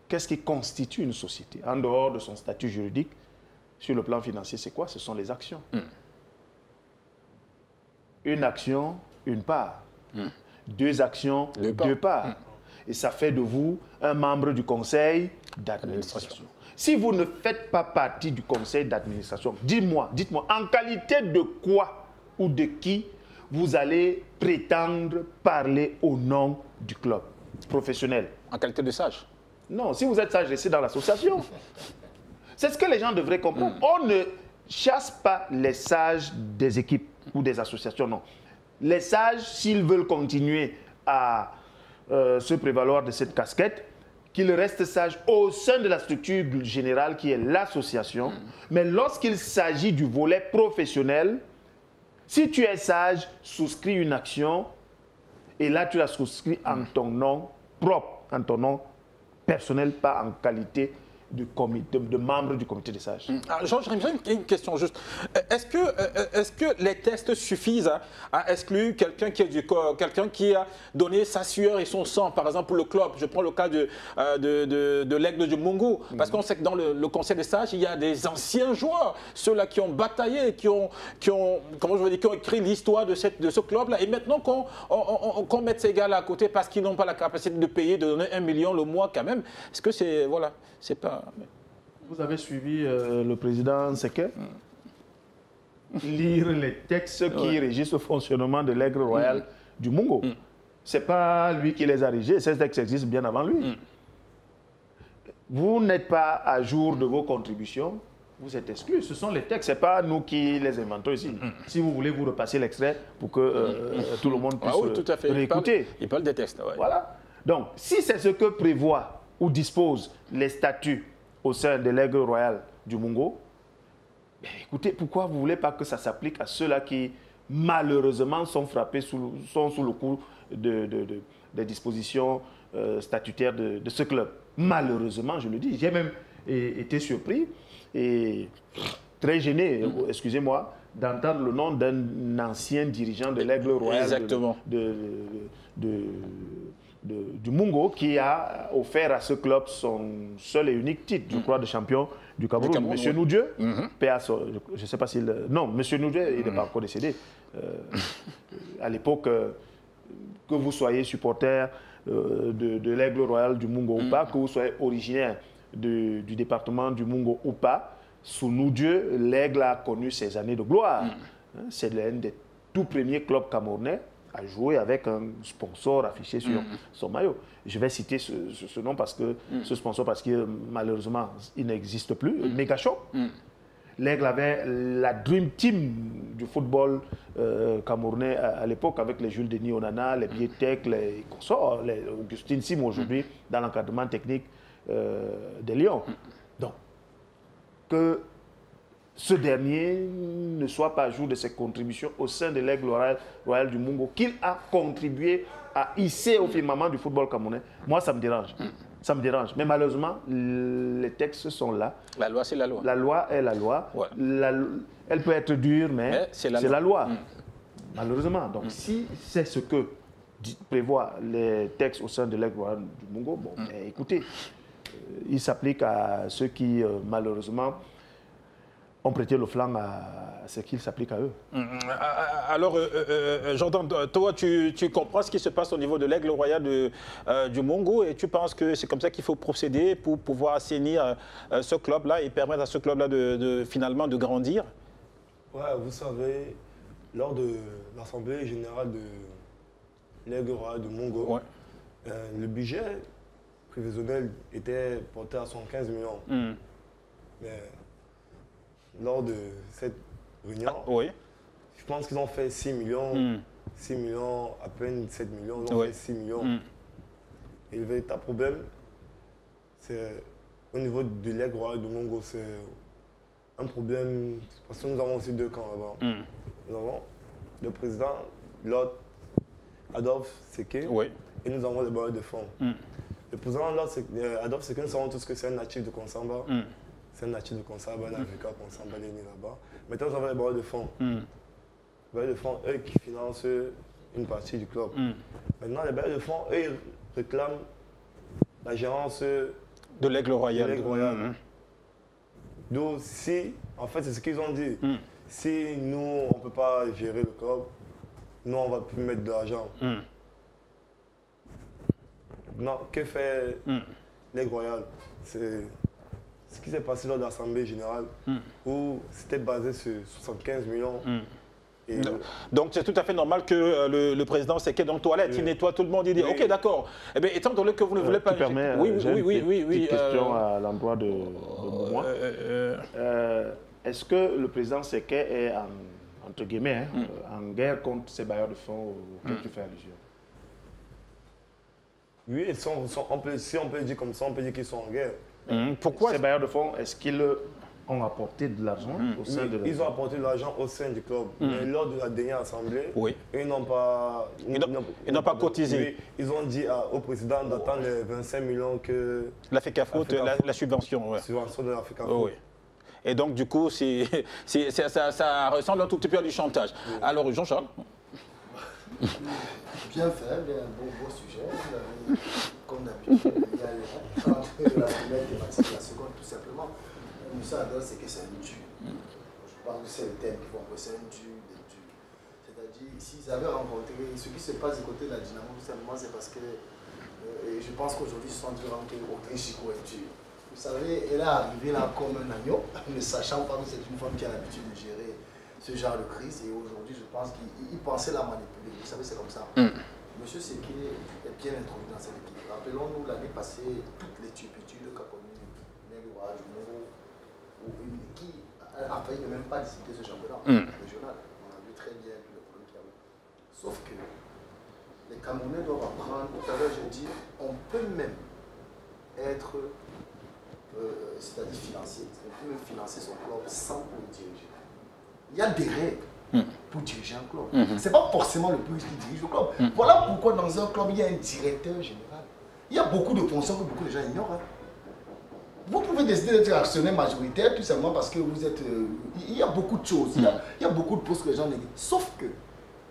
qu'est-ce qui constitue une société? En dehors de son statut juridique, sur le plan financier, c'est quoi? Ce sont les actions. Une action, une part. Deux actions, deux parts. Et ça fait de vous un membre du conseil d'administration. Si vous ne faites pas partie du conseil d'administration, dites-moi, en qualité de quoi ou de qui vous allez prétendre parler au nom du club professionnel? En qualité de sage? Non, si vous êtes sage, restez dans l'association. C'est ce que les gens devraient comprendre. On ne chasse pas les sages des équipes ou des associations, non. Les sages, s'ils veulent continuer à se prévaloir de cette casquette, qu'ils restent sages au sein de la structure générale qui est l'association. Mais lorsqu'il s'agit du volet professionnel, si tu es sage, souscris une action et là tu la souscris en ton nom propre, en ton nom personnel, pas en qualité de membre du comité des sages. Georges, j'ai une question juste. Est-ce que les tests suffisent à exclure quelqu'un qui a donné sa sueur et son sang, par exemple pour le club? Je prends le cas de l'Aigle du Mungo, parce qu'on sait que dans le conseil des sages, il y a des anciens joueurs, ceux-là qui ont bataillé, qui ont écrit l'histoire de ce club-là, et maintenant qu'on mette ces gars-là à côté parce qu'ils n'ont pas la capacité de payer, de donner 1 million le mois quand même, est-ce que c'est... Voilà, c'est pas... Vous avez suivi le président Seké lire les textes qui régissent le fonctionnement de l'Aigle royal du Mungo. Ce n'est pas lui qui les a régis, ces textes existent bien avant lui. Vous n'êtes pas à jour de vos contributions, vous êtes exclus. Ce sont les textes, ce n'est pas nous qui les inventons ici. Si vous voulez, vous repassez l'extrait pour que tout le monde puisse réécouter. Il parle des textes. Ouais. Voilà. Donc, si c'est ce que prévoit ou dispose les statuts au sein de l'Aigle royal du Mungo, écoutez, pourquoi vous ne voulez pas que ça s'applique à ceux-là qui, malheureusement, sont frappés, sont sous le coup des dispositions statutaires de ce club? Malheureusement, je le dis. J'ai même été surpris et très gêné, excusez-moi, d'entendre le nom d'un ancien dirigeant de l'Aigle royal du Mungo qui a offert à ce club son seul et unique titre, je crois, de champion du Cameroun. Monsieur Noudieu, je ne sais pas s'il... Non, Monsieur Noudieu, il n'est pas encore décédé. À l'époque, que vous soyez supporter de l'Aigle royal du Mungo ou pas, que vous soyez originaire du département du Mungo ou pas, sous Noudieu, l'Aigle a connu ses années de gloire. C'est l'un des tout premiers clubs camerounais à jouer avec un sponsor affiché sur son maillot. Je vais citer ce nom parce que ce sponsor, parce que malheureusement, il n'existe plus. Megashop. L'Aigle avait la Dream Team du football camerounais à l'époque, avec les Jules Denis Onana, les Bietek, les consorts, les Augustine Sim aujourd'hui dans l'encadrement technique des Lions. Donc, que ce dernier ne soit pas à jour de ses contributions au sein de l'Aigle royal du Mungo, qu'il a contribué à hisser au firmament du football camerounais. Moi, ça me dérange. Ça me dérange. Mais malheureusement, les textes sont là. La loi, c'est la loi. La loi est la loi. Ouais. Elle peut être dure, mais c'est la loi. Malheureusement. Donc, si c'est ce que prévoient les textes au sein de l'Aigle royal du Mungo, bon, écoutez, il s'applique à ceux qui, malheureusement, ont prêté le flanc à ce qu'il s'applique à eux. Alors, Jordan, toi, tu comprends ce qui se passe au niveau de l'Aigle royal du Mungo et tu penses que c'est comme ça qu'il faut procéder pour pouvoir assainir ce club-là et permettre à ce club-là finalement de grandir? Ouais, vous savez, lors de l'Assemblée générale de l'Aigle royal du Mungo, le budget prévisionnel était porté à 115 millions. Mais lors de cette réunion, je pense qu'ils ont fait 6 millions, 6 millions, à peine 7 millions, ils ont fait 6 millions. Et le véritable problème, c'est au niveau de l'Aigle royal du Mungo, c'est un problème, parce que nous avons aussi deux camps là-bas. Nous avons le président, Lord Adolphe Seké, et nous avons le bailleur de fonds. Le président Adolphe Seké, nous savons tous que c'est un natif de Konsamba. C'est un natif de Konsamba, l'avocat Konsamba, il est né là-bas. Maintenant, nous avons les bailleurs de fonds. Les bailleurs de fonds, eux, qui financent une partie du club. Maintenant, les bailleurs de fonds, eux, ils réclament la gérance de l'Aigle royal. Donc, si En fait, c'est ce qu'ils ont dit. Si nous, on ne peut pas gérer le club, nous, on ne va plus mettre de l'argent. Non, que fait les Royales? C'est ce qui s'est passé lors de l'Assemblée générale, où c'était basé sur 75 millions. Et donc c'est tout à fait normal que le président Seké dans les toilettes, il nettoie tout le monde, il dit ok d'accord. Eh bien étant donné que vous ne voulez pas... Oui, petite question à l'endroit de moi. Est-ce que le président Seké est entre guillemets en guerre contre ces bailleurs de fonds auxquels tu fais allusion? Oui, si on peut dire comme ça, on peut dire qu'ils sont en guerre. Pourquoi ces bailleurs de fonds, est-ce qu'ils ont apporté de l'argent au sein de... Ils ont apporté de l'argent au sein du club. Mais lors de la dernière assemblée, ils n'ont pas... Ils n'ont pas cotisé. Oui, ils ont dit au président d'attendre les 25 millions que... La FECAFOOT, la subvention. La subvention de la FECAFOOT. Oui. Et donc, du coup, ça ressemble un tout petit peu à du chantage. Alors, Jean-Charles? Bien fait, un beau sujet. Comme d'habitude, il y a la première thématique, la seconde, tout simplement. Moussa Adol, c'est que c'est un dû. Je pense que c'est le thème qu'il faut employer, c'est un dû, des dûs. C'est-à-dire, s'ils avaient rencontré, ce qui se passe du côté de la Dynamo, tout simplement, c'est parce que je pense qu'aujourd'hui, ils se sont dit rencontrer aucun Chico est dû. Vous savez, elle est arrivée là comme un agneau, ne sachant pas que c'est une femme qui a l'habitude de gérer ce genre de crise. Et aujourd'hui, je pense qu'il pensait la manipuler. Vous savez, c'est comme ça. Monsieur Seké est bien introduit dans cette équipe. Rappelons-nous, l'année passée, toutes les turpitudes qu'a connues Néloa, Jumo, ou une qui a failli de même pas disputer ce championnat régional. On a vu très bien le problème qu'il y avait. Sauf que les Camerounais doivent apprendre. Tout à l'heure, j'ai dit, on peut même être, c'est-à-dire financier. On peut même financer son club sans pour le diriger. Il y a des règles pour diriger un club. Ce n'est pas forcément le plus qui dirige le club. Voilà pourquoi dans un club, il y a un directeur général. Il y a beaucoup de fonctions que beaucoup de gens ignorent. Vous pouvez décider d'être actionnaire majoritaire tout simplement parce que vous êtes... il y a beaucoup de choses, il y a beaucoup de postes que les gens négligent. Sauf que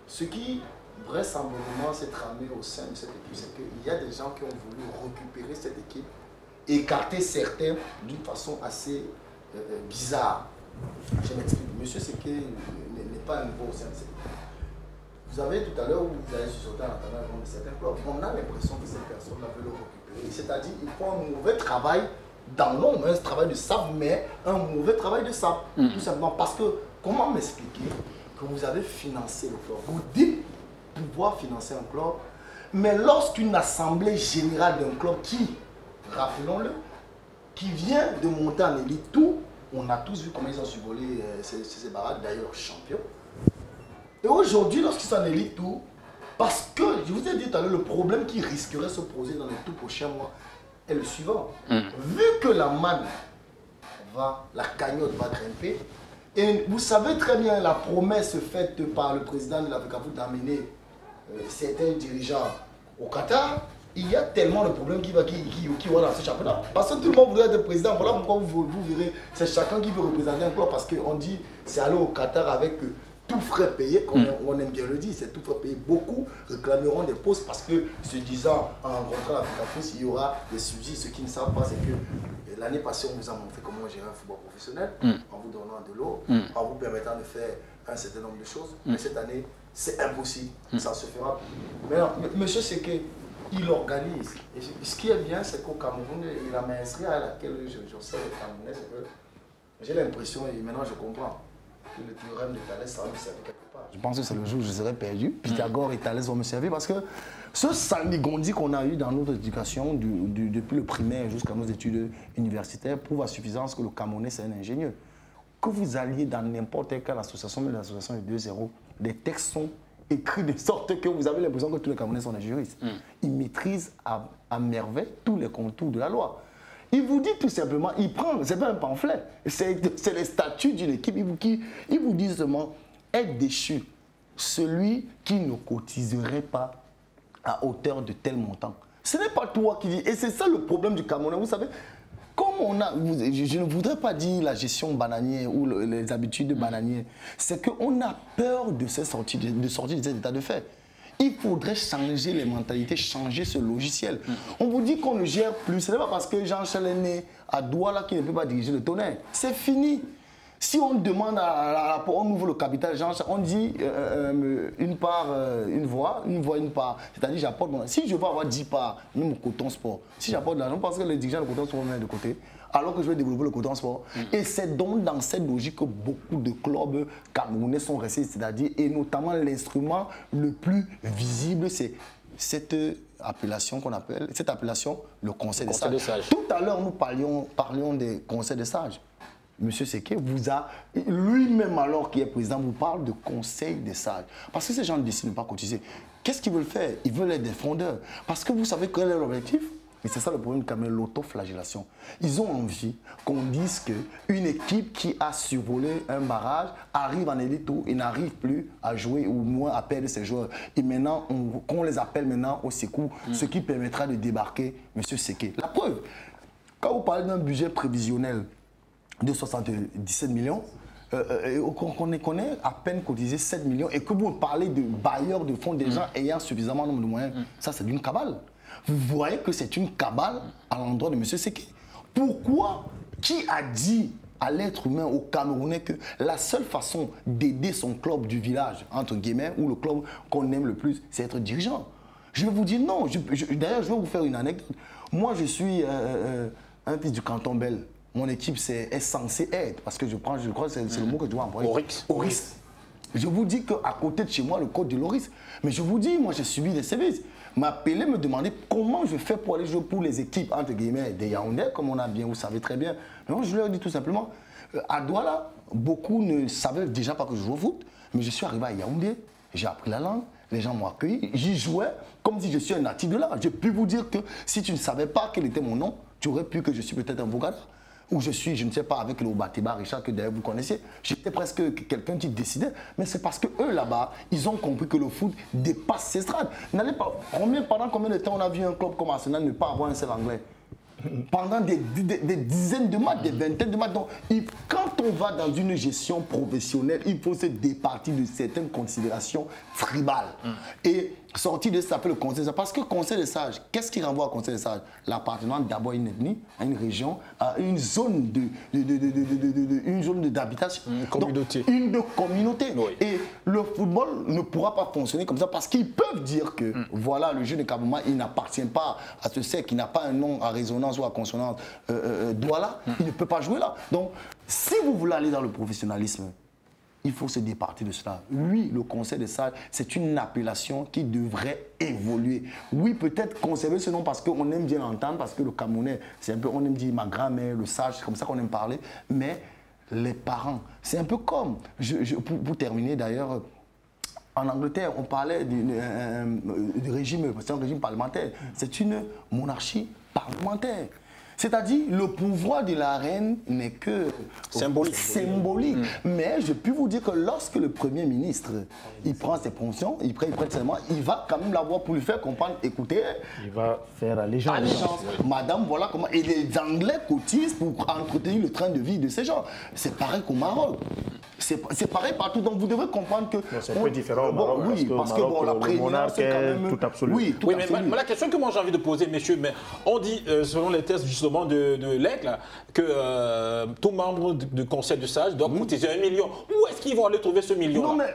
ce qui vraisemblablement s'est tramé au sein de cette équipe, c'est qu'il y a des gens qui ont voulu récupérer cette équipe, écarter certains d'une façon assez bizarre. Je m'explique. Monsieur Seké n'est pas nouveau au sein de cette équipe. Vous avez tout à l'heure où vous avez sauté en attendant de certains clubs, on a l'impression que cette personne-là veut le récupérer. C'est-à-dire qu'il faut un mauvais travail dans l'ombre, un travail de sable, mais un mauvais travail de sable. Tout simplement parce que, comment m'expliquer que vous avez financé le club? Vous dites pouvoir financer un club, mais lorsqu'une assemblée générale d'un club qui, rappelons-le, qui vient de monter en élite, tout, on a tous vu comment ils ont survolé ces baraques, d'ailleurs champions. Et aujourd'hui, lorsqu'ils sont en élite, tout, parce que, je vous ai dit tout à l'heure, le problème qui risquerait de se poser dans les tout prochains mois est le suivant. Vu que la manne la cagnotte va grimper, et vous savez très bien la promesse faite par le président de la FECAFOOT d'amener certains dirigeants au Qatar, il y a tellement de problèmes qui vont dans ce championnat. Parce que tout le monde voudrait être président, voilà pourquoi vous verrez, c'est chacun qui veut représenter un club, parce qu'on dit c'est aller au Qatar avec tout frais payé, comme on aime bien le dire, c'est tout frais payé. Beaucoup réclameront des postes parce que, se disant, en rencontrant la FECAFOOT, il y aura des subsides. Ce qu'ils ne savent pas, c'est que l'année passée, on vous a montré comment gérer un football professionnel, en vous donnant de l'eau, en vous permettant de faire un certain nombre de choses. Mais cette année, c'est impossible, ça se fera plus. Mais non, monsieur Seké, il organise. Et ce qui est bien, c'est qu'au Cameroun, la maestria à laquelle je sais les Camerounais, c'est que j'ai l'impression, et maintenant je comprends, que le théorème de Thalès, ça va me servir quelque part. Je pense que c'est le jour où je serai perdu. Pythagore et Thalès vont me servir parce que ce saligondi qu'on a eu dans notre éducation, depuis le primaire jusqu'à nos études universitaires, prouve à suffisance que le Camerounais, c'est un ingénieur. Que vous alliez dans n'importe quelle association, mais l'association est 2-0, les textes sont écrits de sorte que vous avez l'impression que tous les Camerounais sont des juristes. Ils maîtrisent à merveille tous les contours de la loi. Il vous dit tout simplement, il prend, c'est pas un pamphlet, c'est les statuts d'une équipe, il vous dit seulement, est déchu celui qui ne cotiserait pas à hauteur de tel montant. Ce n'est pas toi qui dis, et c'est ça le problème du Camerounais, vous savez, comme on a, je ne voudrais pas dire la gestion bananière ou les habitudes bananières, c'est qu'on a peur de sortir de cet état de fait. Il faudrait changer les mentalités, changer ce logiciel. On vous dit qu'on ne gère plus. Ce n'est pas parce que Jean-Charles est né à Douala qu'il ne peut pas diriger le Tonnerre. C'est fini. Si on demande, on ouvre le capital, on dit une part, une voix, une part. C'est-à-dire, j'apporte. Si je veux avoir 10 parts, même au coton sport, si j'apporte de l'argent, parce que les dirigeants de coton sport vont mettre de côté, alors que je vais développer le coton sport. Et c'est donc dans cette logique que beaucoup de clubs camerounais sont restés, c'est-à-dire, et notamment l'instrument le plus visible, c'est cette appellation qu'on appelle, le conseil des sages. Tout à l'heure, nous parlions des conseils des sages. Monsieur Seké vous a, lui-même alors qu'il est président, vous parle de conseil des sages. Parce que ces gens décident de ne pas cotiser. Qu'est-ce qu'ils veulent faire? Ils veulent être des fondeurs. Parce que vous savez quel est leur objectif? Et c'est ça le problème quand même, l'autoflagellation. Ils ont envie qu'on dise qu'une équipe qui a survolé un barrage arrive en élite et n'arrive plus à jouer ou moins à perdre ses joueurs. Et maintenant, qu'on les appelle maintenant au secours, ce qui permettra de débarquer monsieur Seké. La preuve, quand vous parlez d'un budget prévisionnel de 77 millions, qu'on connaît à peine cotisé 7 millions et que vous parlez de bailleurs de fonds des gens ayant suffisamment nombre de moyens, ça c'est d'une cabale. Vous voyez que c'est une cabale à l'endroit de M. Seké. Pourquoi? Qui a dit à l'être humain, au Camerounais, que la seule façon d'aider son club du village, entre guillemets, ou le club qu'on aime le plus, c'est être dirigeant? Je vais vous dire non. D'ailleurs, je vais vous faire une anecdote. Moi, je suis un fils du canton Bel. Mon équipe est censée être, parce que je crois que c'est le mot que je dois employer. Oris. Je vous dis qu'à côté de chez moi, le code de l'Oris. Mais je vous dis, moi, j'ai subi des services. M'appeler, me demander comment je fais pour aller jouer pour les équipes, entre guillemets, des Yaoundé, comme on a bien, vous savez très bien. Mais moi, je leur dis tout simplement, à Douala, beaucoup ne savaient déjà pas que je jouais au foot, mais je suis arrivé à Yaoundé, j'ai appris la langue, les gens m'ont accueilli, j'y jouais comme si je suis un natif de là. J'ai pu vous dire que si tu ne savais pas quel était mon nom, tu aurais pu que je suis peut-être un Bougada. Ou je suis, je ne sais pas, avec le Obateba Richard, que d'ailleurs vous connaissez. J'étais presque quelqu'un qui décidait. Mais c'est parce qu'eux, là-bas, ils ont compris que le foot dépasse ces strates. Pendant combien de temps on a vu un club comme Arsenal ne pas avoir un seul Anglais? Pendant des dizaines de matchs, des vingtaines de matchs. Donc, quand on va dans une gestion professionnelle, il faut se départir de certaines considérations tribales. Et sortir de ça s'appelle le conseil des sages. Parce que conseil des sages, qu'est-ce qui renvoie au conseil des sages? L'appartenance d'abord à une ethnie, à une région, à une zone d'habitation. Une communauté. Donc, une communauté. Oui. Et le football ne pourra pas fonctionner comme ça parce qu'ils peuvent dire que voilà, le jeu de Kabouma, il n'appartient pas à ce cercle, qui n'a pas un nom à résonance ou à consonance Douala, il ne peut pas jouer là. Donc, si vous voulez aller dans le professionnalisme, il faut se départir de cela. Oui, le conseil des sages, c'est une appellation qui devrait évoluer. Oui, peut-être conserver ce nom parce qu'on aime bien l'entendre, parce que le Camerounais, c'est un peu, on aime dire ma grand-mère, le sage, c'est comme ça qu'on aime parler. Mais les parents, c'est un peu comme, pour terminer d'ailleurs, en Angleterre, on parlait du régime, c'est un régime parlementaire. C'est une monarchie parlementaire. C'est-à-dire, le pouvoir de la reine n'est que symbolique. Mais je peux vous dire que lorsque le Premier ministre, il prend ses fonctions, il prête serment, il va quand même l'avoir pour lui faire comprendre, écoutez, il va faire allégeance. Madame, voilà comment. Et les Anglais cotisent pour entretenir le train de vie de ces gens. C'est pareil qu'au Maroc. C'est pareil partout. Donc vous devez comprendre que... C'est un peu différent au Maroc, oui, parce que bon, la prééminence, c'est quand même... tout absolu. Oui, tout absolu. Mais la question que moi j'ai envie de poser, messieurs, mais on dit, selon les tests justement de l'EC, que tout membre du conseil de sages doit cotiser 1 million. Où est-ce qu'ils vont aller trouver ce million? Non, mais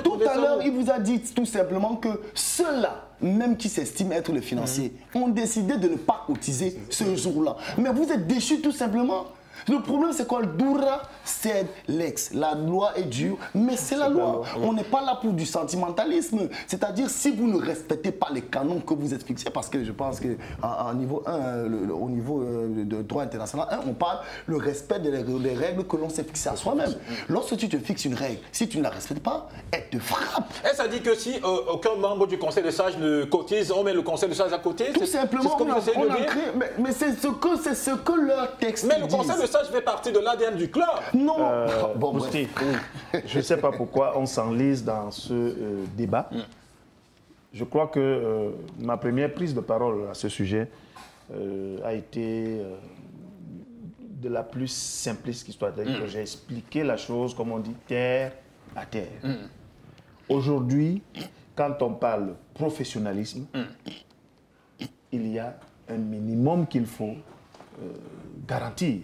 tout à l'heure, il vous a dit tout simplement que ceux-là, même qui s'estiment être les financiers, ont décidé de ne pas cotiser ce jour-là. Mais vous êtes déchus tout simplement. Le problème, c'est quoi? Doura cède l'ex. La loi est dure, mais c'est la loi. On n'est pas là pour du sentimentalisme. C'est-à-dire, si vous ne respectez pas les canons que vous êtes fixés, parce que je pense qu'au niveau 1, au niveau de droit international 1, on parle le respect des règles que l'on s'est fixées à soi-même. Lorsque tu te fixes une règle, si tu ne la respectes pas, elle te frappe. Et ça dit que si aucun membre du conseil de sages ne cotise, on met le conseil de sages à côté? Tout simplement, on a créé... Mais c'est ce que leur texte dit. Mais le conseil de sages fait partie de l'ADN du club. Non. Bousti, je ne sais pas pourquoi on s'enlise dans ce débat. Je crois que ma première prise de parole à ce sujet a été de la plus simpliste qui soit. J'ai expliqué la chose, comme on dit, terre à terre. Aujourd'hui, quand on parle professionnalisme, il y a un minimum qu'il faut garantir.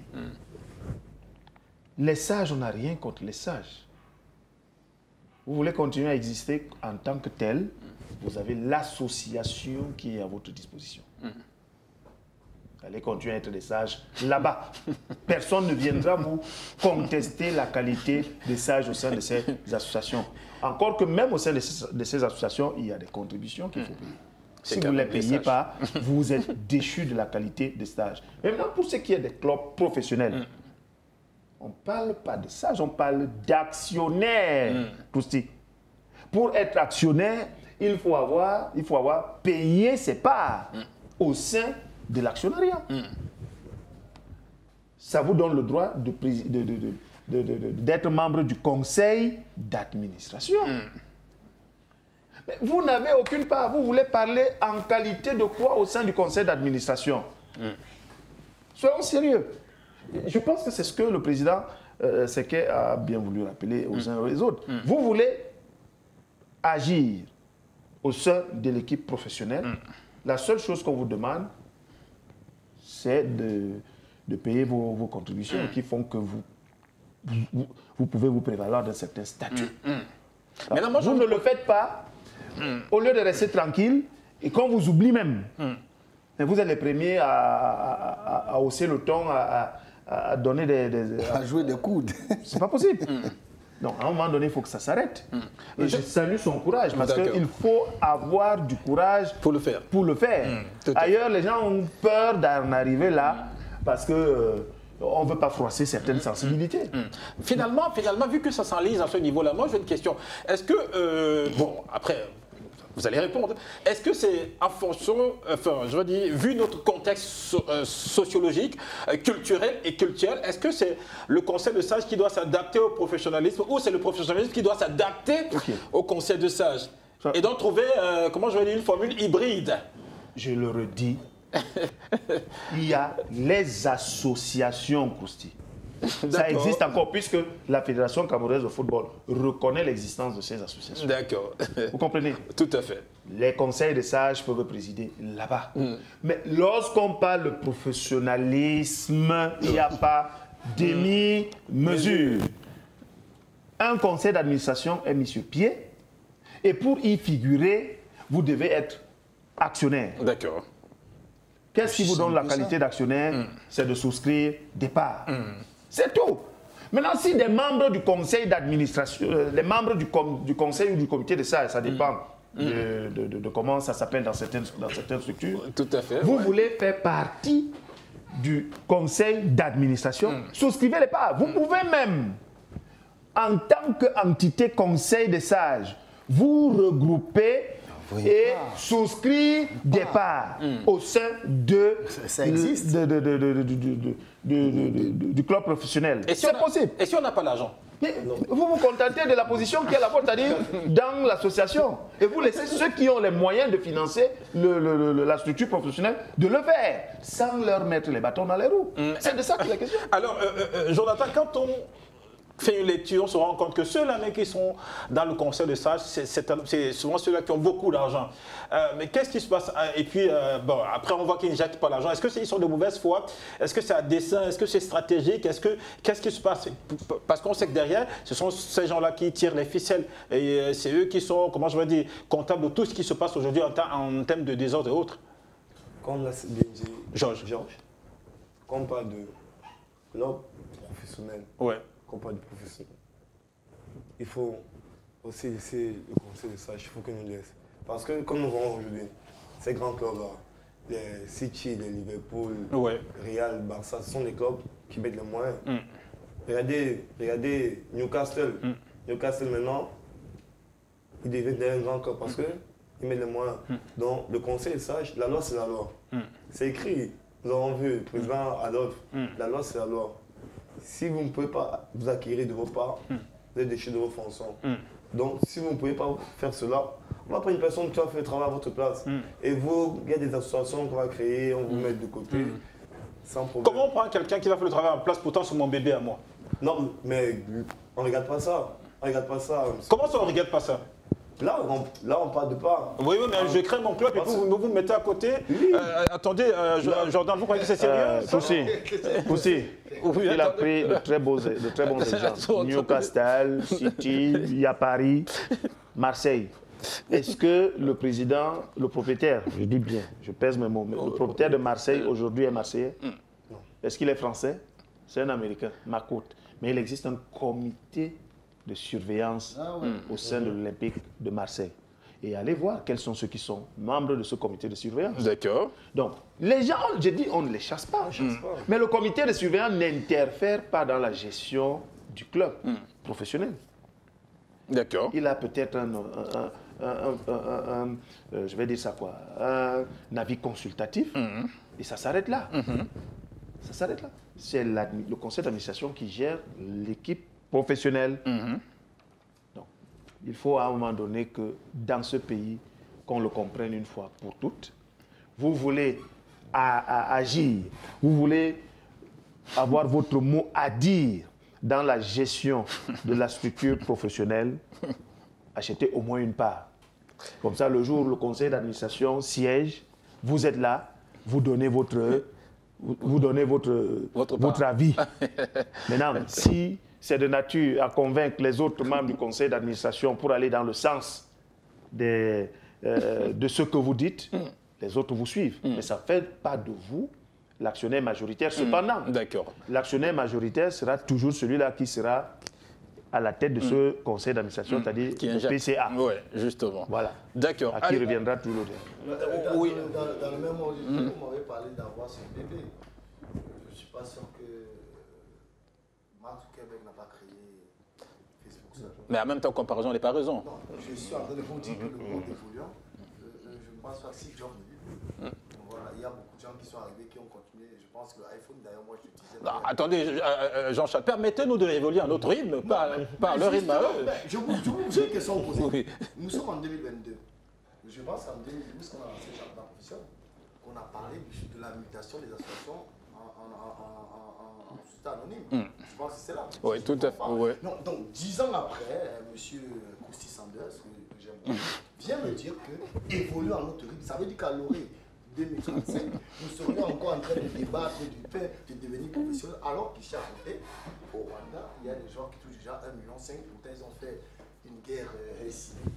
Les sages, on n'a rien contre les sages. Vous voulez continuer à exister en tant que tel, vous avez l'association qui est à votre disposition. Allez continuer à être des sages là-bas. Personne ne viendra vous contester la qualité des sages au sein de ces associations. Encore que même au sein de ces associations, il y a des contributions qu'il faut payer. Si vous ne les payez pas, vous êtes déchu de la qualité des stages. Maintenant, pour ce qui est des clubs professionnels, on ne parle pas de sages, on parle d'actionnaires. Pour être actionnaire, il faut avoir payé ses parts au sein de l'actionnariat. Ça vous donne le droit d'être membre du conseil d'administration. Mais vous n'avez aucune part. Vous voulez parler en qualité de quoi au sein du conseil d'administration? Soyons sérieux. Je pense que c'est ce que le président Seké a bien voulu rappeler aux uns et aux autres. Vous voulez agir au sein de l'équipe professionnelle. La seule chose qu'on vous demande, c'est de payer vos contributions qui font que vous pouvez vous prévaloir d'un certain statut. Alors, vous ne le faites pas, au lieu de rester tranquille, et qu'on vous oublie même. Vous êtes les premiers à hausser le ton, à donner à jouer des coudes. C'est pas possible. Donc, à un moment donné, il faut que ça s'arrête. Et je salue son courage, parce qu'il faut avoir du courage pour le faire. Ailleurs, les gens ont peur d'en arriver là, parce que on ne veut pas froisser certaines sensibilités. Finalement, vu que ça s'enlise à ce niveau-là, moi j'ai une question. Est-ce que, bon, après, vous allez répondre, est-ce que c'est en fonction, enfin, je veux dire, vu notre contexte sociologique, culturel et culturel, est-ce que c'est le conseil de sages qui doit s'adapter au professionnalisme ou c'est le professionnalisme qui doit s'adapter au conseil de sages? Et donc trouver, comment je veux dire, une formule hybride. Je le redis, il y a les associations, Kousti. Ça existe encore puisque la Fédération camerounaise de football reconnaît l'existence de ces associations. D'accord. Vous comprenez? Tout à fait. Les conseils de sages peuvent présider là-bas. Mais lorsqu'on parle de professionnalisme, il n'y a pas demi-mesure. Un conseil d'administration est mis sur pied et pour y figurer, vous devez être actionnaire. D'accord. Qu'est-ce qui vous donne la qualité d'actionnaire? C'est de souscrire des parts. C'est tout. Maintenant, si des membres du conseil d'administration, les membres du conseil ou du comité de sages, ça dépend de comment ça s'appelle dans certaines structures. Tout à fait. Vous voulez faire partie du conseil d'administration, souscrivez les parts. Vous pouvez même, en tant qu'entité conseil des sages, vous regrouper et souscrire des parts au sein du club professionnel. C'est possible. Et si on n'a pas l'argent? Vous vous contentez de la position qui est la vôtre, c'est-à-dire dans l'association. Et vous laissez ceux qui ont les moyens de financer la structure professionnelle de le faire, sans leur mettre les bâtons dans les roues. C'est de ça qu'il est question. Alors, Jonathan, quand on fait une lecture, on se rend compte que ceux-là qui sont dans le conseil de sages, c'est souvent ceux-là qui ont beaucoup d'argent. Mais qu'est-ce qui se passe? Et puis, bon, après, on voit qu'ils ne jettent pas l'argent. Est-ce qu'ils sont de mauvaise foi? Est-ce que c'est à dessein? Est-ce que c'est stratégique? Qu'est-ce qui se passe? Parce qu'on sait que derrière, ce sont ces gens-là qui tirent les ficelles. Et c'est eux qui sont, comment je veux dire, comptables de tout ce qui se passe aujourd'hui en termes de désordre et autres. Comme l'a bien dit Georges, quand on parle de l'ordre professionnel, qu'on parle de professionnel, il faut aussi laisser le conseil de sages, il faut qu'il nous laisse. Parce que comme nous voyons aujourd'hui, ces grands clubs-là, les City, les Liverpool, Real, Barça, ce sont des clubs qui mettent les moyens. Regardez Newcastle. Newcastle maintenant, il devient un grand club parce qu'ils mettent les moyens. Donc le conseil de sages, la loi c'est la loi. C'est écrit, nous avons vu, le président Adolphe, la loi c'est la loi. Si vous ne pouvez pas vous acquérir de vos parts, vous êtes déchus de vos fonctions. Donc, si vous ne pouvez pas faire cela, on va prendre une personne qui va faire le travail à votre place. Et vous, il y a des associations qu'on va créer, on vous met de côté, sans problème. Comment on prend quelqu'un qui va faire le travail en place, pourtant c'est mon bébé à moi? Non, mais on ne regarde pas ça. On regarde pas ça. Comment ça, on ne regarde pas ça? Là, on parle de pas. Oui, mais je crée mon club et vous me mettez à côté. Attendez, Jordan, vous croyez que c'est sérieux? Poussi, il a pris de très bons exemples. Newcastle, City, il y a Paris, Marseille. Est-ce que le président, le propriétaire, je dis bien, je pèse mes mots, mais le propriétaire de Marseille aujourd'hui est marseillais? Non. Est-ce qu'il est français? C'est un Américain, Macoute. Mais il existe un comité de surveillance au sein de l'Olympique de Marseille. Et allez voir quels sont ceux qui sont membres de ce comité de surveillance. D'accord. Donc, les gens, j'ai dit, on ne les chasse pas. Mais le comité de surveillance n'interfère pas dans la gestion du club professionnel. D'accord. Il a peut-être je vais dire ça quoi, un avis consultatif, et ça s'arrête là. Ça s'arrête là. C'est le conseil d'administration qui gère l'équipe professionnelle. Donc, il faut à un moment donné que dans ce pays, qu'on le comprenne une fois pour toutes. Vous voulez agir, vous voulez avoir votre mot à dire dans la gestion de la structure professionnelle, achetez au moins une part. Comme ça, le jour où le conseil d'administration siège, vous êtes là, vous donnez votre avis. Maintenant, si c'est de nature à convaincre les autres membres du conseil d'administration pour aller dans le sens de ce que vous dites, les autres vous suivent. Mais ça ne fait pas de vous l'actionnaire majoritaire. Cependant, l'actionnaire majoritaire sera toujours celui-là qui sera à la tête de ce conseil d'administration, c'est-à-dire le PCA. Oui, justement. Voilà. D'accord. À qui reviendra tout l'autre. Oui. Dans le même ordre, vous m'avez parlé d'avoir son bébé. Je ne suis pas sûr que Mark Zuckerberg n'a pas créé Facebook. Mais en même temps, comparaison n'est pas raison. Non, je suis en train de vous dire que le monde évoluant, je ne pense pas que si John voilà, il y a beaucoup de gens qui sont arrivés, qui ont continué. Je pense que l'iPhone, d'ailleurs, moi, je l'utilisais. Attendez, Jean-Charles, permettez-nous de évoluer à notre rythme, pas le rythme à eux. Je vous pose une question posée. Oui. Nous sommes en 2022. Je pense qu'en 2012, quand on a lancé le championnat professionnel, on a parlé de la mutation des associations en société anonyme. Je pense que c'est là. Oui, tout à fait. Ouais. Donc, 10 ans après, M. Kousty Sanders, que j'aime beaucoup, vient me dire que évoluer en notre rythme, ça veut dire qu'à l'orée 2035, nous serions encore en train de débattre du fait de devenir professionnel, alors qu'ici à côté, au Rwanda, il y a des gens qui touchent déjà 1,5 million, pourtant ils ont fait une guerre civile.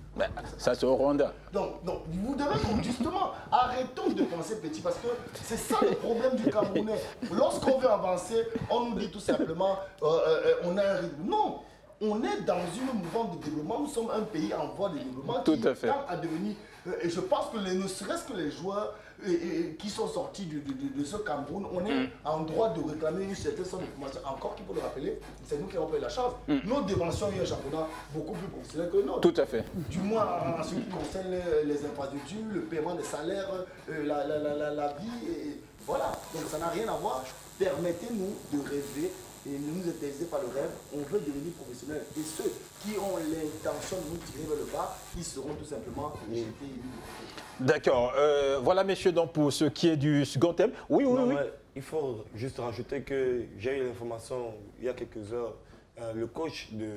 Ça, c'est au Rwanda. Donc, vous devez justement, arrêtons de penser petit, parce que c'est ça le problème du Camerounais. Lorsqu'on veut avancer, on nous dit tout simplement, on a un rythme. Non, on est dans une mouvance de développement, nous sommes un pays en voie de développement qui tend à devenir... Et je pense que ne serait-ce que les joueurs qui sont sortis de ce Cameroun, on est en droit de réclamer une certaine somme d'informations. Encore qu'il faut le rappeler, c'est nous qui avons payé la charge. Nos déventions, il y a un championnat beaucoup plus professionnel que le nôtre. Tout à fait. Du moins en ce qui concerne les infrastructures, le paiement des salaires, la vie, et voilà. Donc ça n'a rien à voir. Permettez-nous de rêver et ne nous intéresser par le rêve. On veut devenir professionnel. Et ceux qui ont l'intention de nous tirer vers le bas, ils seront tout simplement jetés. D'accord. Voilà, messieurs, donc pour ce qui est du second thème. Oui. Il faut juste rajouter que j'ai eu l'information il y a quelques heures. Le coach de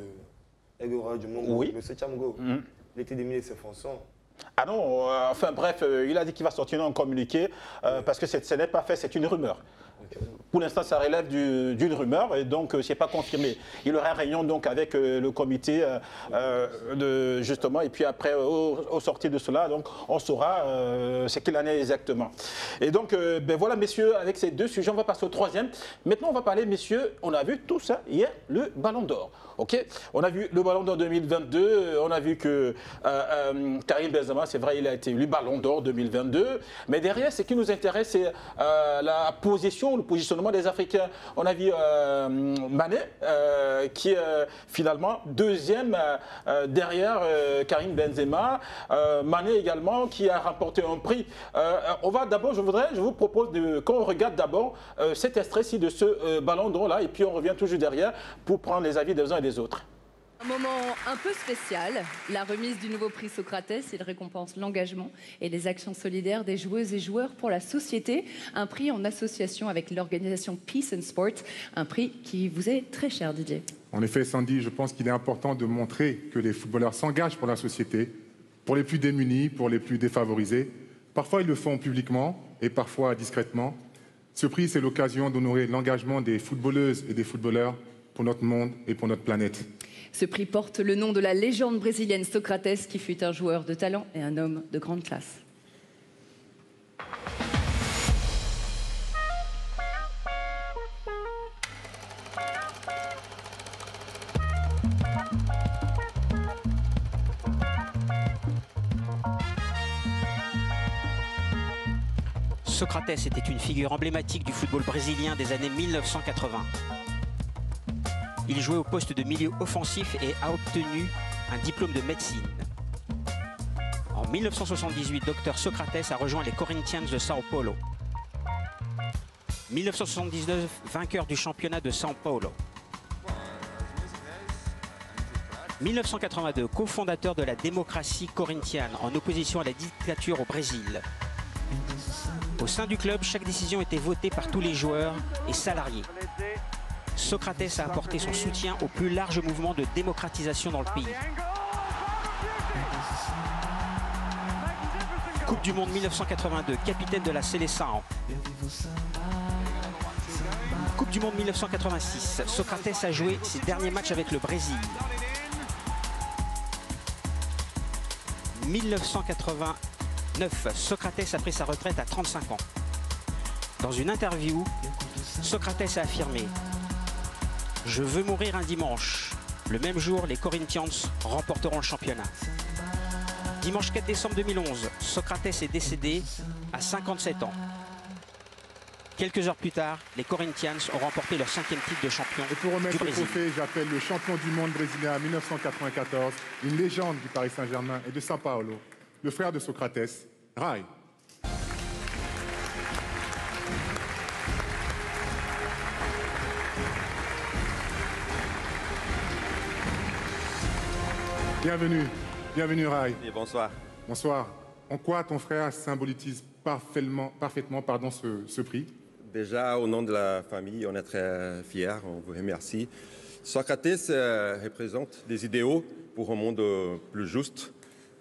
Egora du Mongo, M. Chamgo, il était démis de ses fonctions. Ah non, enfin bref, il a dit qu'il va sortir un communiqué parce que ce n'est pas fait, c'est une rumeur. Pour l'instant, ça relève d'une rumeur et donc ce n'est pas confirmé. Il y aura une réunion donc avec le comité justement et puis après, au sortir de cela, donc on saura ce qu'il en est exactement. Et donc, ben voilà, messieurs, avec ces deux sujets, on va passer au troisième. Maintenant, on va parler, messieurs, on a vu tout ça hier, le Ballon d'Or. Ok, on a vu le Ballon d'Or 2022, on a vu que Karim Benzema, c'est vrai, il a été élu Ballon d'Or 2022, mais derrière, ce qui nous intéresse, c'est la position, le positionnement des Africains. On a vu Mané, qui est finalement deuxième derrière Karim Benzema. Mané également, qui a remporté un prix. On va d'abord, je vous propose qu'on regarde d'abord cet extrait-ci de ce Ballon d'Or-là, et puis on revient toujours derrière pour prendre les avis des uns et des autres. Un moment un peu spécial, la remise du nouveau prix Socrates. Il récompense l'engagement et les actions solidaires des joueuses et joueurs pour la société. Un prix en association avec l'organisation Peace and Sport. Un prix qui vous est très cher, Didier. En effet, Sandy, je pense qu'il est important de montrer que les footballeurs s'engagent pour la société pour les plus démunis, pour les plus défavorisés. Parfois, ils le font publiquement et parfois discrètement. Ce prix, c'est l'occasion d'honorer l'engagement des footballeuses et des footballeurs pour notre monde et pour notre planète. Ce prix porte le nom de la légende brésilienne Socrates, qui fut un joueur de talent et un homme de grande classe. Socrates était une figure emblématique du football brésilien des années 1980. Il jouait au poste de milieu offensif et a obtenu un diplôme de médecine. En 1978, Dr Socrates a rejoint les Corinthians de São Paulo. 1979, vainqueur du championnat de São Paulo. 1982, cofondateur de la démocratie corinthienne en opposition à la dictature au Brésil. Au sein du club, chaque décision était votée par tous les joueurs et salariés. Socrates a apporté son soutien au plus large mouvement de démocratisation dans le pays. Coupe du Monde 1982, capitaine de la Seleção. Coupe du Monde 1986, Socrates a joué ses derniers matchs avec le Brésil. 1989, Socrates a pris sa retraite à 35 ans. Dans une interview, Socrates a affirmé « Je veux mourir un dimanche. Le même jour, les Corinthians remporteront le championnat. » Dimanche 4 décembre 2011, Socrates est décédé à 57 ans. Quelques heures plus tard, les Corinthians ont remporté leur 5e titre de champion du Brésil. Et pour remettre le trophée, j'appelle le champion du monde brésilien 1994, une légende du Paris Saint-Germain et de São Paulo, le frère de Socrates, Rai. Bienvenue, bienvenue Rai. Et bonsoir. Bonsoir. En quoi ton frère symbolise parfaitement ce prix? Déjà, au nom de la famille, on est très fiers, on vous remercie. Socrates représente des idéaux pour un monde plus juste,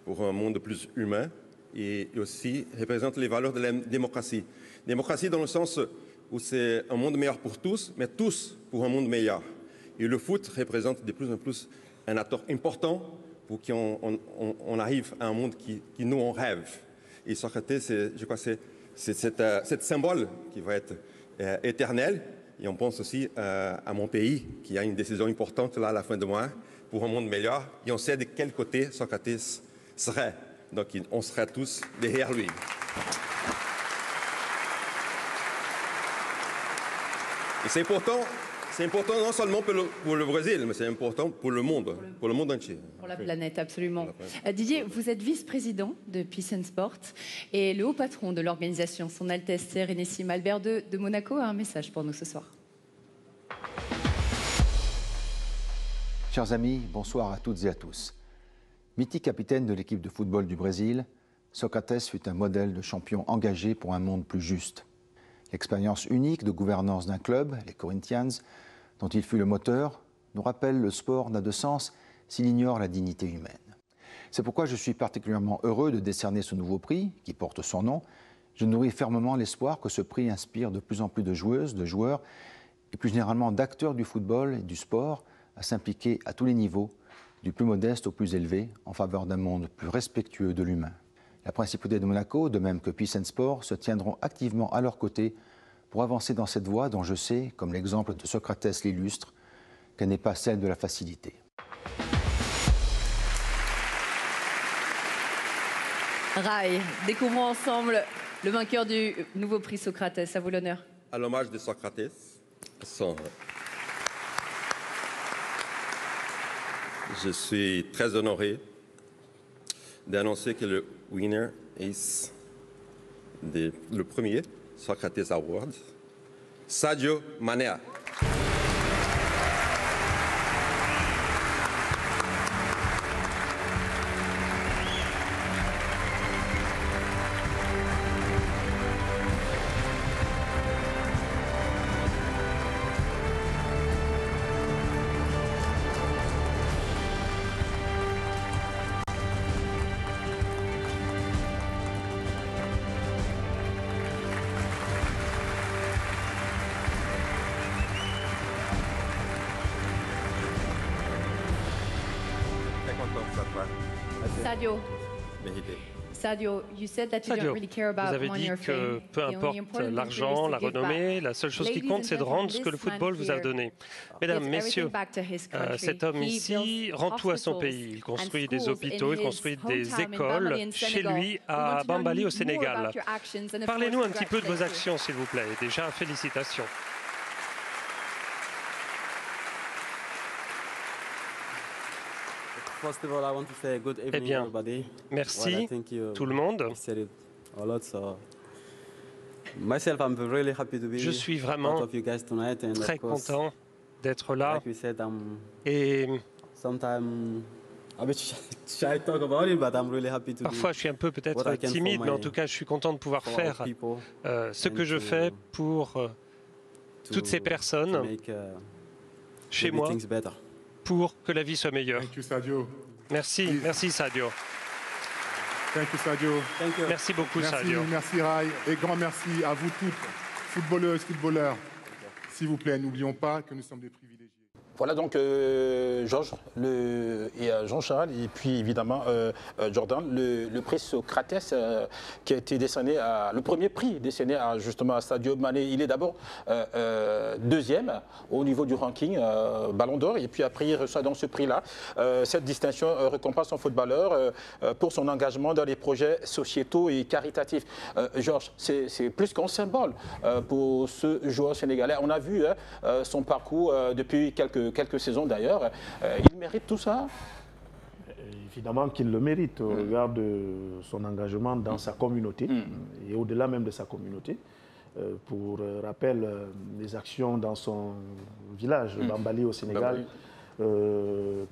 pour un monde plus humain, et aussi représente les valeurs de la démocratie. Démocratie dans le sens où c'est un monde meilleur pour tous, mais tous pour un monde meilleur. Et le foot représente de plus en plus un acteur important pour qu'on arrive à un monde qui nous, on rêve. Et Socrates, je crois que c'est cette symbole qui va être éternel. Et on pense aussi à mon pays, qui a une décision importante là à la fin de mois pour un monde meilleur. Et on sait de quel côté Socrates serait. Donc on serait tous derrière lui. Et c'est important non seulement pour le Brésil, mais c'est important pour le monde entier. Pour la planète, absolument. Didier, vous êtes vice-président de Peace and Sport et le haut patron de l'organisation, Son Altesse Sérénissime Albert II de Monaco, a un message pour nous ce soir. Chers amis, bonsoir à toutes et à tous. Mythique capitaine de l'équipe de football du Brésil, Socrates fut un modèle de champion engagé pour un monde plus juste. L'expérience unique de gouvernance d'un club, les Corinthians, dont il fut le moteur, nous rappelle le sport n'a de sens s'il ignore la dignité humaine. C'est pourquoi je suis particulièrement heureux de décerner ce nouveau prix, qui porte son nom. Je nourris fermement l'espoir que ce prix inspire de plus en plus de joueuses, de joueurs, et plus généralement d'acteurs du football et du sport, à s'impliquer à tous les niveaux, du plus modeste au plus élevé, en faveur d'un monde plus respectueux de l'humain. La principauté de Monaco, de même que Peace and Sport, se tiendront activement à leur côté pour avancer dans cette voie dont je sais, comme l'exemple de Socrates l'illustre, qu'elle n'est pas celle de la facilité. Rai, découvrons ensemble le vainqueur du nouveau prix Socrates. À vous l'honneur. À l'hommage de Socrates, je suis très honoré d'annoncer que le winner est le premier Socrates Award, Sadio Mané. encore, ça va. Sadio. Mérité. Sadio, you said that you don't really care Vous about avez money dit or que fame. peu The only importe important thing l'argent, for you la is to give renommée, back. la seule chose qui Ladies compte, and c'est de gentlemen, rendre ce que le this man football vous a here donné. gives Mesdames, everything messieurs, back to his country. cet homme He ici builds rend tout à son hospitals pays. Il and construit des schools hôpitaux, in il construit his des hometown in écoles Bambali in chez Senegal. lui We want à to know Bambali au more Sénégal. about your actions and of Parlez-nous course, un petit peu de vos congratulations. actions, s'il vous plaît. Déjà, félicitations. First of all, I want to say good evening, Eh bien, everybody. merci Well, I think you tout le monde. said it a lot, so myself, I'm really happy to be Je suis part vraiment of you guys tonight, and très of course, content d'être là. like we said, Et sometimes a bit shy to talk about it, but I'm really happy to parfois, do je suis un peu what peut-être I can for timide, mais en my- tout cas, je suis content de pouvoir for faire our people ce que and je to- fais pour toutes ces to personnes make, chez maybe moi things better. pour que la vie soit meilleure. Thank you, Sadio. Merci, merci Sadio. Thank you, Sadio. Merci beaucoup Merci, Sadio. merci Rai. Et grand merci à vous toutes, footballeuses, footballeurs. S'il vous plaît, n'oublions pas que nous sommes des privilégiés. Voilà donc Georges et Jean-Charles et puis évidemment Jordan, le prix Socrates qui a été décerné le premier prix décerné justement à Sadio Mané. Il est d'abord deuxième au niveau du ranking Ballon d'Or et puis après il reçoit donc ce prix-là. Cette distinction récompense un footballeur pour son engagement dans les projets sociétaux et caritatifs. Georges, c'est plus qu'un symbole pour ce joueur sénégalais. On a vu son parcours depuis quelques saisons d'ailleurs. Il mérite tout ça? Évidemment qu'il le mérite au regard de son engagement dans sa communauté et au-delà même de sa communauté. Pour rappel, les actions dans son village, Bambali au Sénégal,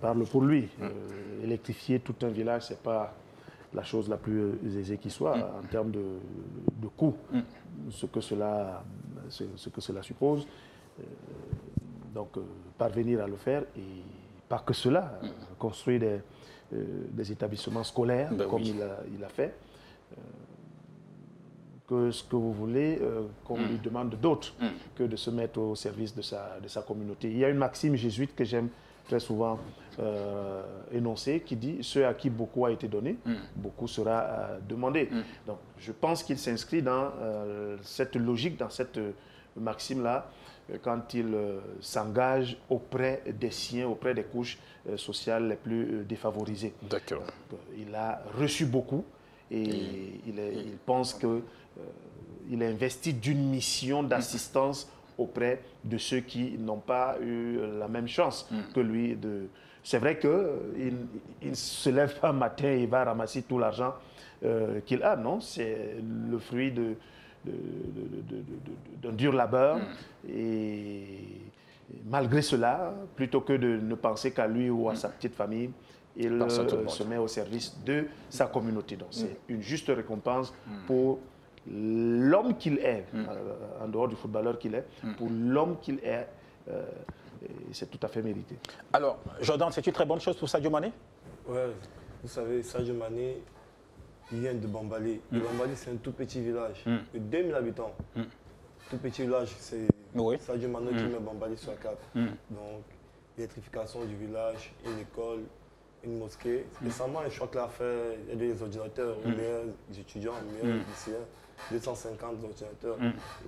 parlent pour lui. Électrifier tout un village, ce n'est pas la chose la plus aisée qui soit en termes de coût, ce que cela suppose. Donc, parvenir à le faire et pas que cela, construire des établissements scolaires comme il a fait. Que ce que vous voulez qu'on lui demande d'autre que de se mettre au service de sa communauté. Il y a une maxime jésuite que j'aime très souvent énoncer qui dit « Ce à qui beaucoup a été donné, beaucoup sera demandé ». Donc je pense qu'il s'inscrit dans cette logique, dans cette maxime-là, quand il s'engage auprès des siens, auprès des couches sociales les plus défavorisées. D'accord. Il a reçu beaucoup et il pense que il est investi d'une mission d'assistance auprès de ceux qui n'ont pas eu la même chance que lui. C'est vrai qu'il ne se lève pas un matin et il va ramasser tout l'argent qu'il a, non, c'est le fruit d'un dur labeur et malgré cela, plutôt que de ne penser qu'à lui ou à sa petite famille, il se met au service de sa communauté. Donc c'est une juste récompense pour l'homme qu'il est, en dehors du footballeur qu'il est, pour l'homme qu'il est, c'est tout à fait mérité. Alors, Jordan, c'est une très bonne chose pour Sadio Mané? Ouais, vous savez, Sadio Mané, il vient de Bambali. Bambali, c'est un tout petit village de 2000 habitants. Tout petit village, c'est Sadio Mané qui met Bambali sur la carte. Donc, l'électrification du village, une école, une mosquée. Récemment, je crois qu'il a fait des ordinateurs aux meilleurs étudiants, aux meilleurs lycéens, 250 ordinateurs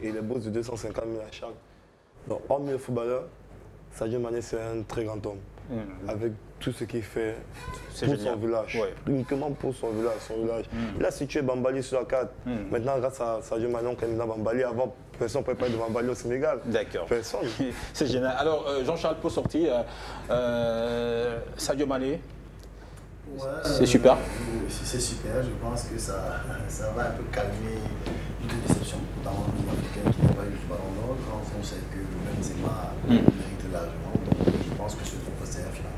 et les bourses de 250 000 à chaque. Donc, hormis le footballeur, Sadio Mané, c'est un très grand homme. Avec tout ce qu'il fait pour son village, uniquement pour son village. Il a situé Bambali sur la carte. Maintenant, grâce à Sadio Mané, on connaît Bambali. Avant, personne ne pouvait parler de Bambali au Sénégal. D'accord. Personne. C'est génial. Alors, Jean-Charles, pour sortir, Sadio Mané, c'est super. C'est super. Je pense que ça va un peu calmer une déception, notamment les Africains qui n'ont pas eu le ballon d'or. Quand on sait que Benzema mérite largement, donc je pense que ce trophée c'est un final.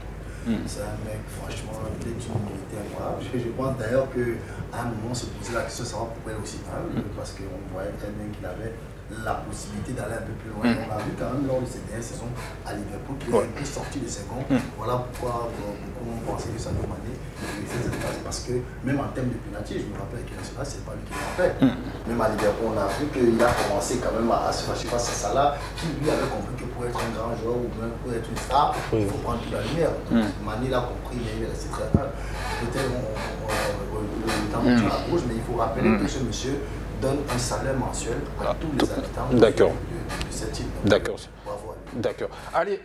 C'est un mec, franchement, d'une humilité incroyable. Je pense d'ailleurs qu'à un moment, se poser la question de savoir pourquoi il est aussi humble, parce qu'on voyait très bien qu'il avait la possibilité d'aller un peu plus loin. On a vu quand même lors de ces dernières saisons à Liverpool qu'il est un peu sorti de ses gonds. Voilà pourquoi beaucoup ont pensé que Sadio Mané faisait cette phase. Parce que même en termes de pénalty, je me rappelle avec National, c'est pas lui qui l'a fait. Même à Liverpool, on a vu qu'il a commencé quand même à se fâcher face à Salah, qui lui avait compris que pour être un grand joueur ou bien pour être une star, il faut prendre toute la lumière. Mané l'a compris, mais il est resté très tard. Peut-être le temps de la gauche, mais il faut rappeler que ce monsieur donne un salaire mensuel à tous les habitants de cette île. D'accord. D'accord. Allez,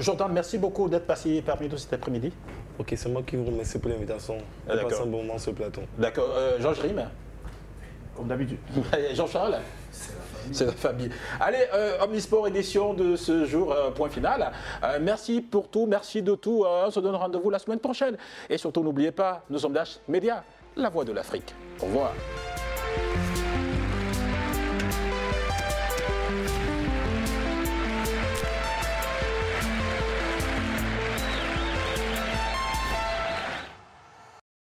Jordan, merci beaucoup d'être passé parmi nous cet après-midi. Ok, c'est moi qui vous remercie pour l'invitation. On passe un bon moment sur le plateau. D'accord. Georges Rime. Comme d'habitude. Jean-Charles. C'est la famille. Allez, Omnisport édition de ce jour, point final. Merci pour tout, merci de tout. On se donne rendez-vous la semaine prochaine. Et surtout, n'oubliez pas, nous sommes Dash Média, la voix de l'Afrique. Au revoir.